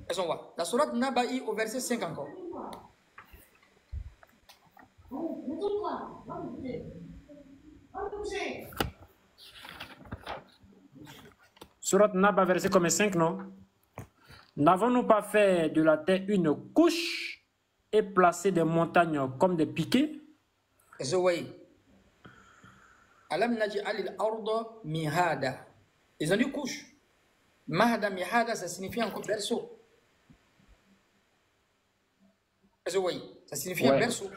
Est-ce qu'on voit? La sourate Naba'i au verset 5 encore. Sourate Naba, verset comme 5, non? N'avons-nous pas fait de la terre une couche et placé des montagnes comme des piquets? Est-ce que vous voyez? Alam naj'alil arda mihada. Ils ont dit couche. Mahada, mihada, ça signifie encore berceau. Est-ce que vous voyez? Ça signifie un berceau.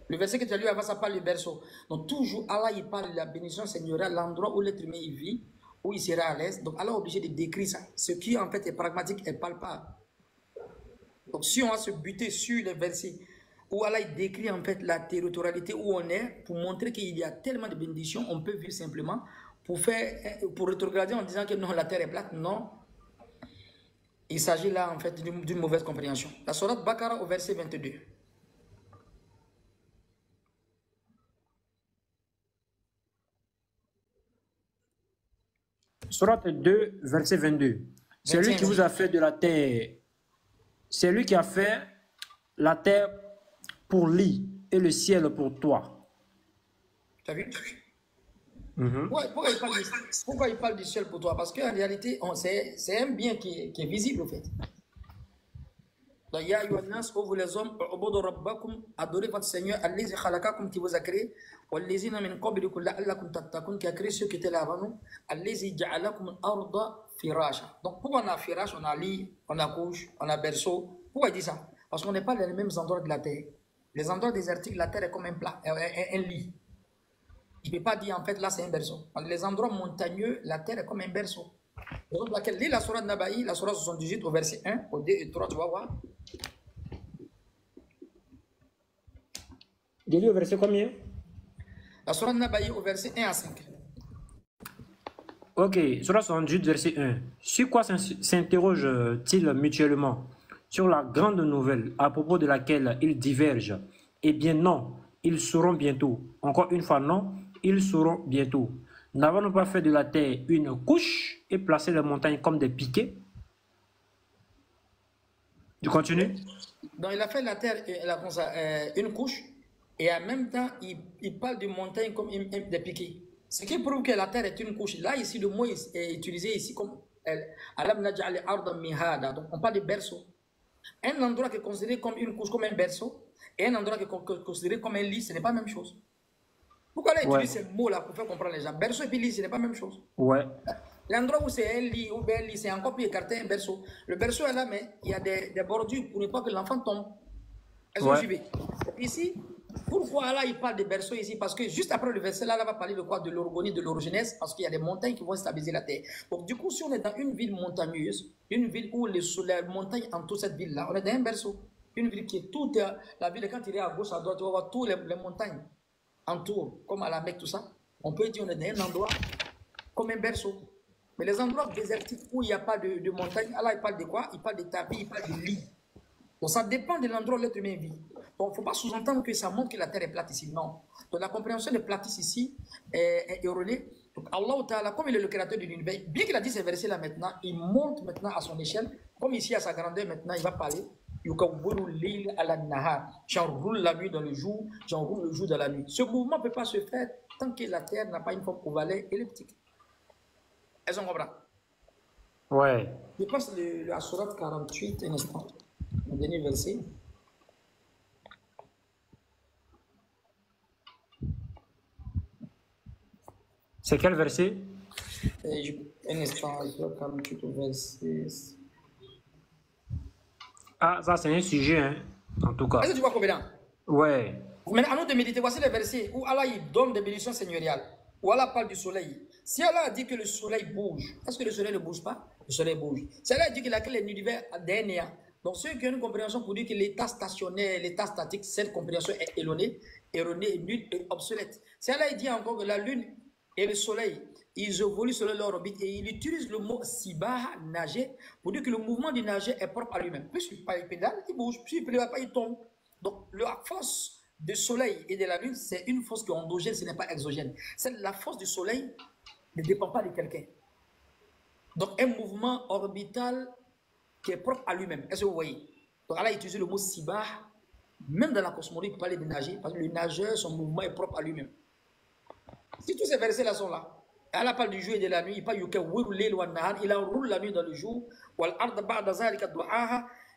Le verset que tu as lu avant, ça parle du berceau. Donc toujours, Allah, il parle de la bénédiction seigneuriale, l'endroit où l'être humain il vit, où il sera à l'aise. Donc Allah est obligé de décrire ça. Ce qui en fait est pragmatique et palpable. Donc si on va se buter sur les versets où Allah il décrit en fait la territorialité où on est, pour montrer qu'il y a tellement de bénédictions, on peut vivre simplement pour rétrograder en disant que non, la terre est plate. Non. Il s'agit là en fait d'une mauvaise compréhension. La sourate Baqara au verset 22. Sourate 2, verset 22. C'est lui qui vous a fait de la terre. C'est lui qui a fait la terre pour lit et le ciel pour toi. Tu as vu? Pourquoi il parle du ciel pour toi? Parce qu'en réalité, c'est un bien qui est visible au fait. Donc, ya ayyuhannas, ô vous les hommes, ubudu rabbakum, adorez votre Seigneur, allazi khalaqakum, qui vous a créé, wallazina min qablikum la'allakum tattaqun, qui a créé ceux qui étaient là avant nous, allazi ja'alakum al-arda firasha. Donc, pourquoi on a firasha, on a lit, on a couche, on a berceau? Pourquoi il dit ça? Parce qu'on n'est pas dans les mêmes endroits de la terre. Les endroits désertiques, la terre est comme un plat, un lit. Il ne peut pas dire en fait là c'est un berceau. Dans les endroits montagneux, la terre est comme un berceau. Raison pour laquelle, lis la sourate Naba'i, la sourate 78 au verset 1, au 2 et 3, tu vas voir. Dis-lui au verset combien? La sourate Naba'i au verset 1 à 5. Ok, sourate 78, verset 1. Sur quoi s'interrogent-ils mutuellement? Sur la grande nouvelle à propos de laquelle ils divergent? Eh bien non, ils sauront bientôt. Encore une fois, non, ils sauront bientôt. N'avons-nous pas fait de la terre une couche et placé les montagnes comme des piquets? Tu continues? Donc il a fait la terre une couche et en même temps il parle de montagnes comme des piquets. Ce qui prouve que la terre est une couche. Là ici le mot est utilisé ici comme alam naj'al arda mihada. Donc on parle de berceau. Un endroit qui est considéré comme une couche, comme un berceau, et un endroit qui est considéré comme un lit, ce n'est pas la même chose. Pourquoi là utilise ces mots-là pour faire comprendre les gens? Berceau et puis lit, ce n'est pas la même chose. Ouais. L'endroit où c'est un lit ou bien un lit, c'est encore plus écarté un berceau. Le berceau est là, mais il y a des bordures pour ne pas que l'enfant tombe. Est-ce que vous suivez? Ici, pourquoi là il parle de berceau ici? Parce que juste après le verset là, va parler de quoi? De l'orgonie, de l'orogenèse, parce qu'il y a des montagnes qui vont stabiliser la terre. Donc du coup, si on est dans une ville montagneuse, une ville où les montagnes entourent cette ville-là, on est dans un berceau. Une ville qui est toute la ville, quand il est à gauche, à droite, tu vas voir toutes les montagnes entourent, comme à la Mecque, tout ça. On peut dire on est dans un endroit comme un berceau. Mais les endroits désertiques où il n'y a pas de montagne, Allah il parle de quoi? Il parle de tapis, il parle de lit. Donc ça dépend de l'endroit où l'être humain vit. Donc il ne faut pas sous-entendre que ça montre que la terre est plate ici. Non. Donc la compréhension de platiste ici est erronée. Donc Allah Ta'ala, comme il est le créateur de l'univers, bien qu'il a dit ces versets-là maintenant, il monte maintenant à son échelle. Comme ici à sa grandeur maintenant, il va parler. J'enroule la nuit dans le jour, j'enroule le jour dans la nuit. Ce mouvement ne peut pas se faire tant que la terre n'a pas une forme ovale elliptique. Est-ce qu'on comprend? Ouais. Je passe la sourate 48 un instant. le dernier verset. C'est quel verset? Un instant, je dois quand même tout au verset. Ah, ça c'est un sujet, hein, en tout cas. Est-ce que tu vois combien? Ouais. Maintenant, à nous de méditer, voici les versets où Allah il donne des bénédictions seigneuriales, où Allah parle du soleil. Si Allah a dit que le soleil bouge, est-ce que le soleil ne bouge pas? Le soleil bouge. Si Allah a dit qu'il a créé l'univers d'un néant, donc ceux qui ont une compréhension pour dire que l'état stationnaire, l'état statique, cette compréhension est erronée, nulle et obsolète. Si Allah dit encore que la lune et le soleil, ils évoluent selon leur orbite et il utilise le mot sibaha, nager, pour dire que le mouvement du nager est propre à lui-même. Plus il pédale, il bouge, plus il ne pédale pas, il tombe. Donc la force du soleil et de la lune, c'est une force qui est endogène, ce n'est pas exogène. La force du soleil ne dépend pas de quelqu'un. Donc un mouvement orbital qui est propre à lui-même. Est-ce que vous voyez? Donc Allah a utilisé le mot sibah, même dans la cosmologie, pour parler de nager, parce que le nageur, son mouvement est propre à lui-même. Si tous ces versets-là sont là, Allah parle du jour et de la nuit, il parle il enroule la nuit dans le jour,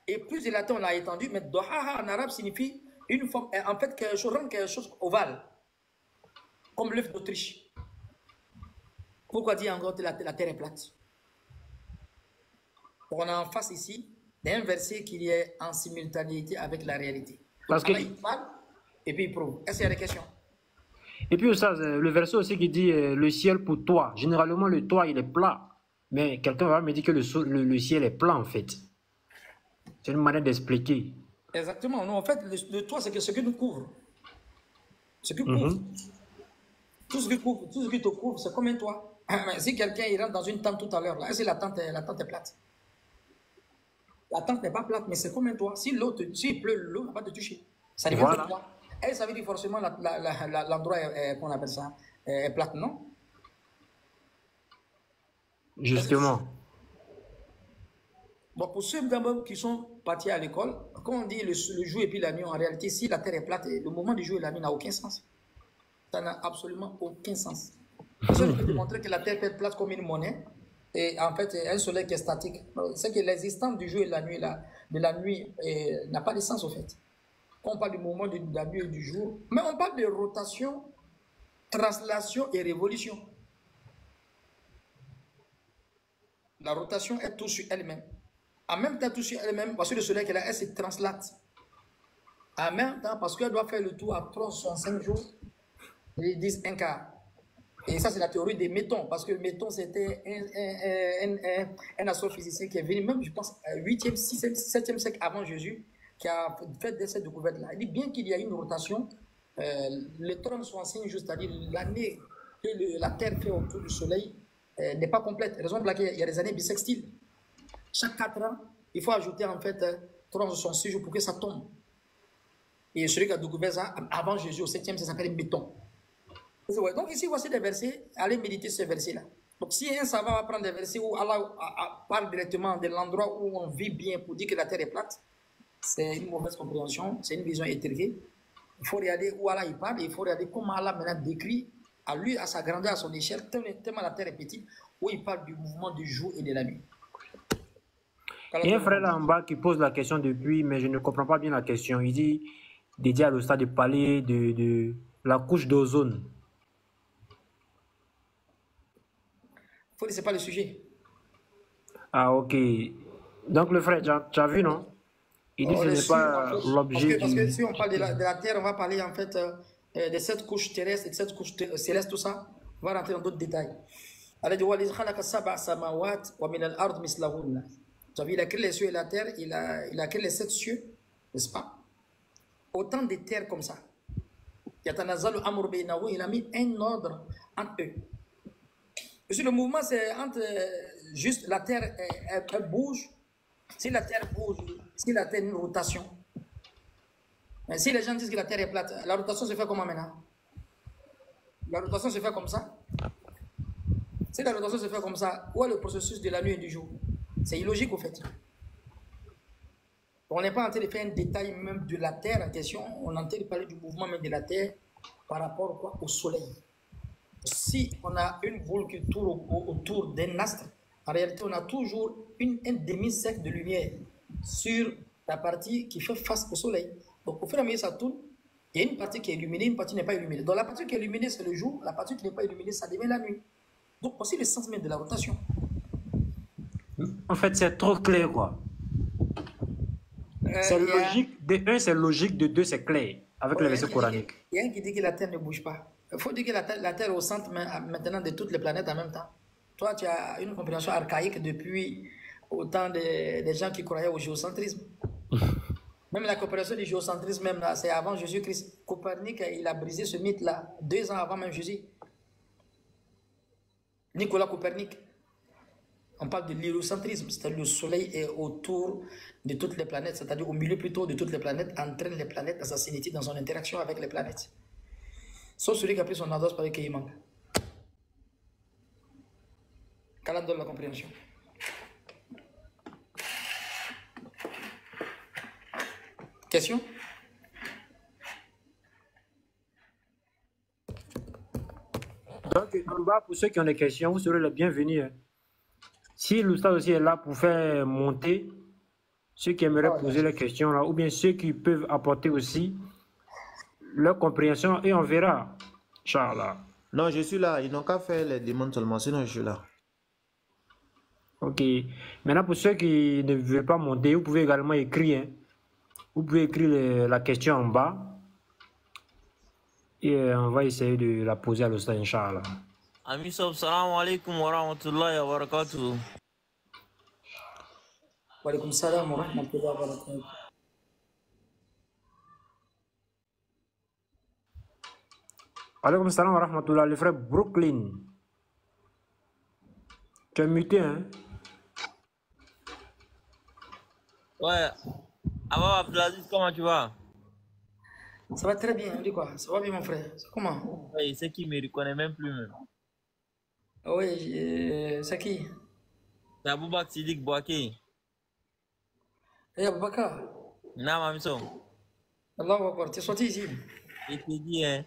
et plus de la terre on l'a étendu, mais dohaha en arabe signifie une forme, en fait, quelque chose ovale, comme l'œuf d'Autriche. Pourquoi dire encore que la terre est plate? On est en face ici d'un verset qui est en simultanéité avec la réalité. Parce que... il parle et puis il prouve. Est-ce qu'il y a des questions? Et puis ça, le verset aussi qui dit le ciel pour toi. Généralement, le toit, il est plat. Mais quelqu'un va me dire que le ciel est plat, en fait. C'est une manière d'expliquer. Exactement. Non, en fait, le toit, c'est ce qui nous couvre. Ce qui couvre. Tout ce qui te couvre, c'est comme un toit. Si quelqu'un il rentre dans une tente tout à l'heure, là, est-ce que la tente est plate? La tente n'est pas plate, mais c'est comme un toit. S'il pleut, l'eau ne va pas te toucher. Ça dépend de toi. Et ça veut dire forcément l'endroit, qu'on appelle ça, est plate, non? Justement. Bon, pour ceux d'abord qui sont partis à l'école, quand on dit le jour et puis la nuit, en réalité, si la terre est plate, le mouvement du jour et la nuit n'a aucun sens. Ça n'a absolument aucun sens. Je peux démontrer que la terre peut être plate comme une monnaie, et en fait, un soleil qui est statique. C'est que l'existence du jour et de la nuit n'a pas de sens, au fait. Quand on parle du mouvement de la nuit et du jour, mais on parle de rotation, translation et révolution. La rotation est tout sur elle-même. En même temps, tout sur elle-même, parce que le soleil qu'elle a, elle se translate. En même temps, parce qu'elle doit faire le tour à 365 jours, ils disent un quart. Et ça, c'est la théorie des métons, parce que le méton, c'était un astrophysicien qui est venu, même, je pense, 8e, 6e, 7e siècle avant Jésus, qui a fait cette découverte-là. Il dit bien qu'il y a une rotation, les 365 jours, c'est-à-dire l'année que la Terre fait autour du Soleil, n'est pas complète. Raison pour laquelle il y a des années bissextiles. Chaque 4 ans, il faut ajouter en fait 366 jours pour que ça tombe. Et celui qui a découvert ça avant Jésus, au 7e, ça s'appelle méton. Donc ici, voici des versets. Allez méditer ces versets-là. Donc si un savant va prendre des versets où Allah parle directement de l'endroit où on vit bien pour dire que la terre est plate, c'est une mauvaise compréhension, c'est une vision éthérée. Il faut regarder où Allah il parle, et il faut regarder comment Allah maintenant décrit à lui, à sa grandeur, à son échelle, tellement la terre est petite, où il parle du mouvement du jour et de la nuit. Il y a un frère là en bas qui pose la question depuis, mais je ne comprends pas bien la question. Il dit, dédié à l'Oustaz de parler de la couche d'ozone. Il faut laisser pas le sujet. Ah, ok. Donc le frère, tu as vu, non? Il dit que ce n'est pas l'objet. Parce que si on parle de la Terre, on va parler en fait de cette couche terrestre et de cette couche céleste, tout ça. On va rentrer dans d'autres détails. Tu as vu, il a créé les cieux et la terre, il a créé les 7 cieux, n'est-ce pas? Autant de terres comme ça. Il a mis un ordre entre eux. Parce que le mouvement, c'est entre juste la terre, elle bouge. Si la terre bouge, si la terre a une rotation. Mais si les gens disent que la terre est plate, la rotation se fait comment maintenant? La rotation se fait comme ça. Si la rotation se fait comme ça, où est le processus de la nuit et du jour? C'est illogique au fait. On n'est pas en train de faire un détail même de la terre en question. On est en train de parler du mouvement même de la terre par rapport au soleil. Si on a une boule qui tourne autour d'un astre, en réalité, on a toujours un demi-cercle de lumière sur la partie qui fait face au soleil. Donc, au fur et à mesure que ça tourne, il y a une partie qui est illuminée, une partie qui n'est pas illuminée. Donc, la partie qui est illuminée, c'est le jour. La partie qui n'est pas illuminée, ça devient la nuit. Donc, aussi le sens même de la rotation. En fait, c'est trop clair, quoi. C'est logique. De un, c'est logique. De deux, c'est clair. Avec le verset coranique. Il y a un qui dit que la Terre ne bouge pas. Il faut dire que la Terre est au centre maintenant de toutes les planètes en même temps. Toi, tu as une compréhension archaïque depuis autant des gens qui croyaient au géocentrisme. Même la compréhension du géocentrisme, même là, c'est avant Jésus-Christ. Copernic, il a brisé ce mythe-là 2 ans avant même Jésus. Nicolas Copernic. On parle de l'héliocentrisme, c'est-à-dire le soleil est autour de toutes les planètes, c'est-à-dire au milieu plutôt de toutes les planètes, entraîne les planètes dans sa sénité, dans son interaction avec les planètes. Sauf celui qui a pris son endose par lequel il manque. Qu'Allah donne la compréhension. Question? Donc, en bas, pour ceux qui ont des questions, vous serez les bienvenus. Hein. Si l'Oustaz aussi est là pour faire monter ceux qui aimeraient poser les questions, là, ou bien ceux qui peuvent apporter aussi leur compréhension, et on verra. Inch'Allah. Non, je suis là. Ils n'ont qu'à faire les demandes seulement, sinon je suis là. Ok. Maintenant, pour ceux qui ne veulent pas monter, vous pouvez également écrire. Hein. Vous pouvez écrire la question en bas. Et on va essayer de la poser à l'Oustaz, Inch'Allah. Ami Sob, salam alaikum wa rahmatullahi wa barakatuh. Wa alaikum salam wa rahmatullahi wa barakatuh. Alaikum salam wa rahmatullah, le frère Brooklyn. Tu es muté, hein? Ouais. Abba Abdelaziz, comment tu vas? Ça va très bien, on dit quoi? Ça va bien, mon frère? C'est comment? Oui, c'est qui me reconnaît même plus même. Oui, c'est qui? C'est Aboubak Sidik Bouaké. Eh, Aboubakar. Non, Ami Sob. Allahu Akbar, tu es sorti ici. Je t'ai dit, hein.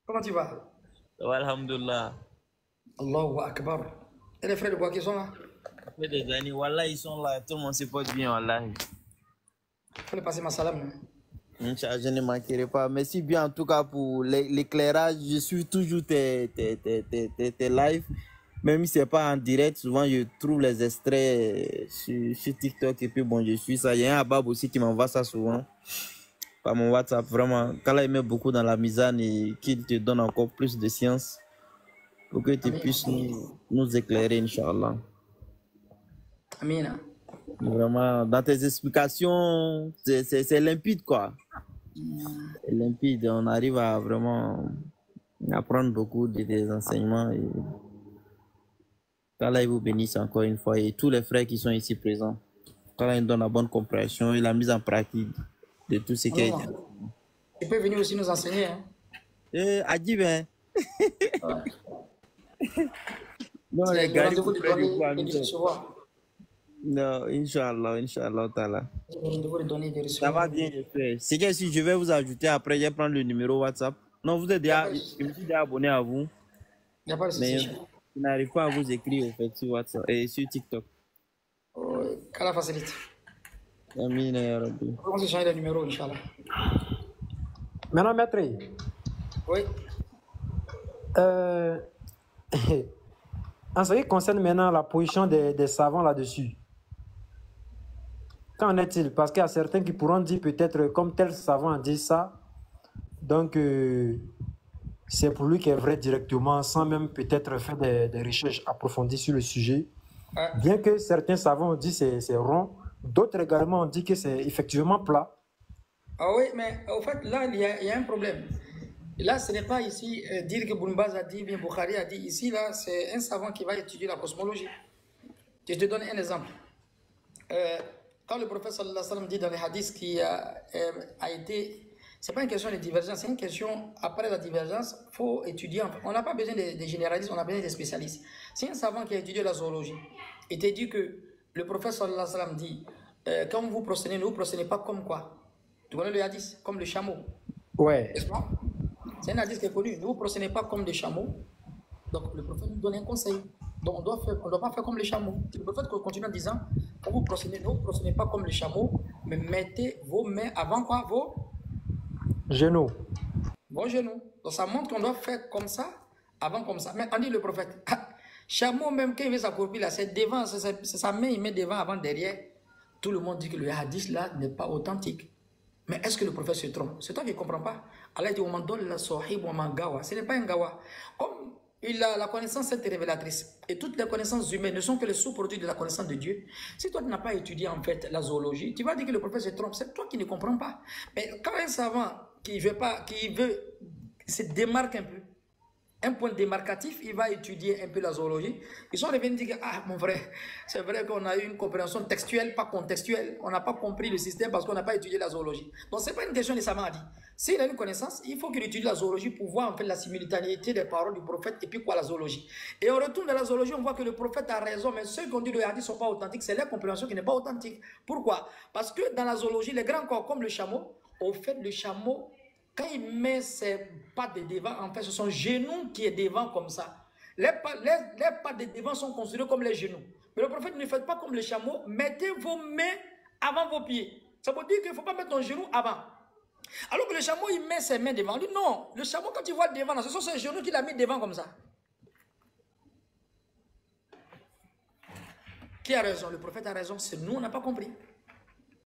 Comment tu vas? Ça va, alhamdoulilah. Allahu Akbar. Et les frères de Bouaké sont là? Ça fait des années, Wallah, ils sont là. Tout le monde se porte bien, Wallah. Il faut les passer ma salam. Inch'Allah, je ne manquerai pas. Merci bien en tout cas pour l'éclairage. Je suis toujours tes lives. Même si ce n'est pas en direct, souvent je trouve les extraits sur TikTok et puis bon, je suis ça. Il y a un Abab aussi qui m'envoie ça souvent par mon WhatsApp. Vraiment, Kala aimait beaucoup dans la misane et qu'il te donne encore plus de science pour que tu puisses nous éclairer, Inch'Allah. Amina. Vraiment, dans tes explications, c'est limpide, quoi. C'est limpide. On arrive à vraiment apprendre beaucoup de tes enseignements. Et qu'Allah vous bénisse encore une fois. Et tous les frères qui sont ici présents. Qu'Allah nous donne la bonne compréhension et la mise en pratique de tout ce qui a été. Tu peux venir aussi nous enseigner. Hein? Adib, hein? Non, les gars, vous non, Inch'Allah, Inch'Allah, Ta'ala. Ça va bien, j'espère. C'est que si je vais vous ajouter après, je vais prendre le numéro WhatsApp. Non, vous êtes déjà, je me suis déjà abonné à vous. Il n'y a pas de souci. Mais je n'arrive pas à vous écrire, en fait, sur WhatsApp et sur TikTok. Qu'Allah facilite. Amin, ya Rabbi. On va changer le numéro, Inch'Allah. Maintenant, maître. Oui. En ce qui concerne maintenant la position des savants là-dessus, qu'en est-il? Parce qu'il y a certains qui pourront dire peut-être comme tel savant a dit ça, donc c'est pour lui qui est vrai directement, sans même peut-être faire des recherches approfondies sur le sujet. Bien que certains savants ont dit que c'est rond, d'autres également ont dit que c'est effectivement plat. Ah oui, mais au fait, là, il y a un problème. Là, ce n'est pas ici dire que Boumbaz a dit, bien Bukhari a dit ici, là, c'est un savant qui va étudier la cosmologie. Je te donne un exemple. Quand le prophète sallallahu alayhi wa sallam dit dans les hadiths qui a été... Ce n'est pas une question de divergence, c'est une question, après la divergence, il faut étudier. On n'a pas besoin de généralistes, on a besoin des spécialistes. C'est un savant qui a étudié la zoologie. Il te dit que le prophète sallallahu alayhi wa sallam dit, quand vous procédez, ne vous procédez pas comme quoi? Tu connais le hadith? Comme le chameau. Ouais. N'est-ce pas? C'est un hadith qui est connu. Ne vous procédez pas comme des chameaux. Donc le prophète nous donne un conseil. Donc on ne doit pas faire comme les chameaux. Le prophète continue en disant, Quand vous procédez, ne vous procédez pas comme le chameau, mais mettez vos mains avant quoi? Genoux. Vos genoux. Donc ça montre qu'on doit faire comme ça, avant comme ça. Mais on dit le prophète, chameau même quand il veut s'accroupir là, c'est devant, c'est sa main, il met devant, avant, derrière. Tout le monde dit que le hadith là n'est pas authentique. Mais est-ce que le prophète se trompe? C'est toi qui ne comprends pas. Allah dit, ce n'est pas un gawa. Comme il a la connaissance est révélatrice. Et toutes les connaissances humaines ne sont que les sous-produits de la connaissance de Dieu. Si toi tu n'as pas étudié en fait la zoologie, tu vas dire que le prophète se trompe. C'est toi qui ne comprends pas. Mais quand un savant qui veut se démarque un peu, un point démarcatif, il va étudier un peu la zoologie. Ils sont revenus dire que, ah mon frère, c'est vrai qu'on a eu une compréhension textuelle, pas contextuelle. On n'a pas compris le système parce qu'on n'a pas étudié la zoologie. Donc ce n'est pas une question de savant, dit. S'il a une connaissance, il faut qu'il étudie la zoologie pour voir en fait la simultanéité des paroles du prophète et puis quoi la zoologie. Et on retourne dans la zoologie, on voit que le prophète a raison, mais ceux qui ont dit que les hadiths ne sont pas authentiques, c'est leur compréhension qui n'est pas authentique. Pourquoi? Parce que dans la zoologie, les grands corps comme le chameau, au fait le chameau, quand il met ses pattes de devant, en fait, c'est son genou qui est devant comme ça. Les pattes de devant sont considérées comme les genoux. Mais le prophète ne fait pas comme le chameau. Mettez vos mains avant vos pieds. Ça veut dire qu'il ne faut pas mettre ton genou avant. Alors que le chameau, il met ses mains devant. Il dit non, le chameau, quand tu vois le devant, ce sont ses genoux qu'il a mis devant comme ça. Qui a raison? Le prophète a raison. C'est nous, on n'a pas compris.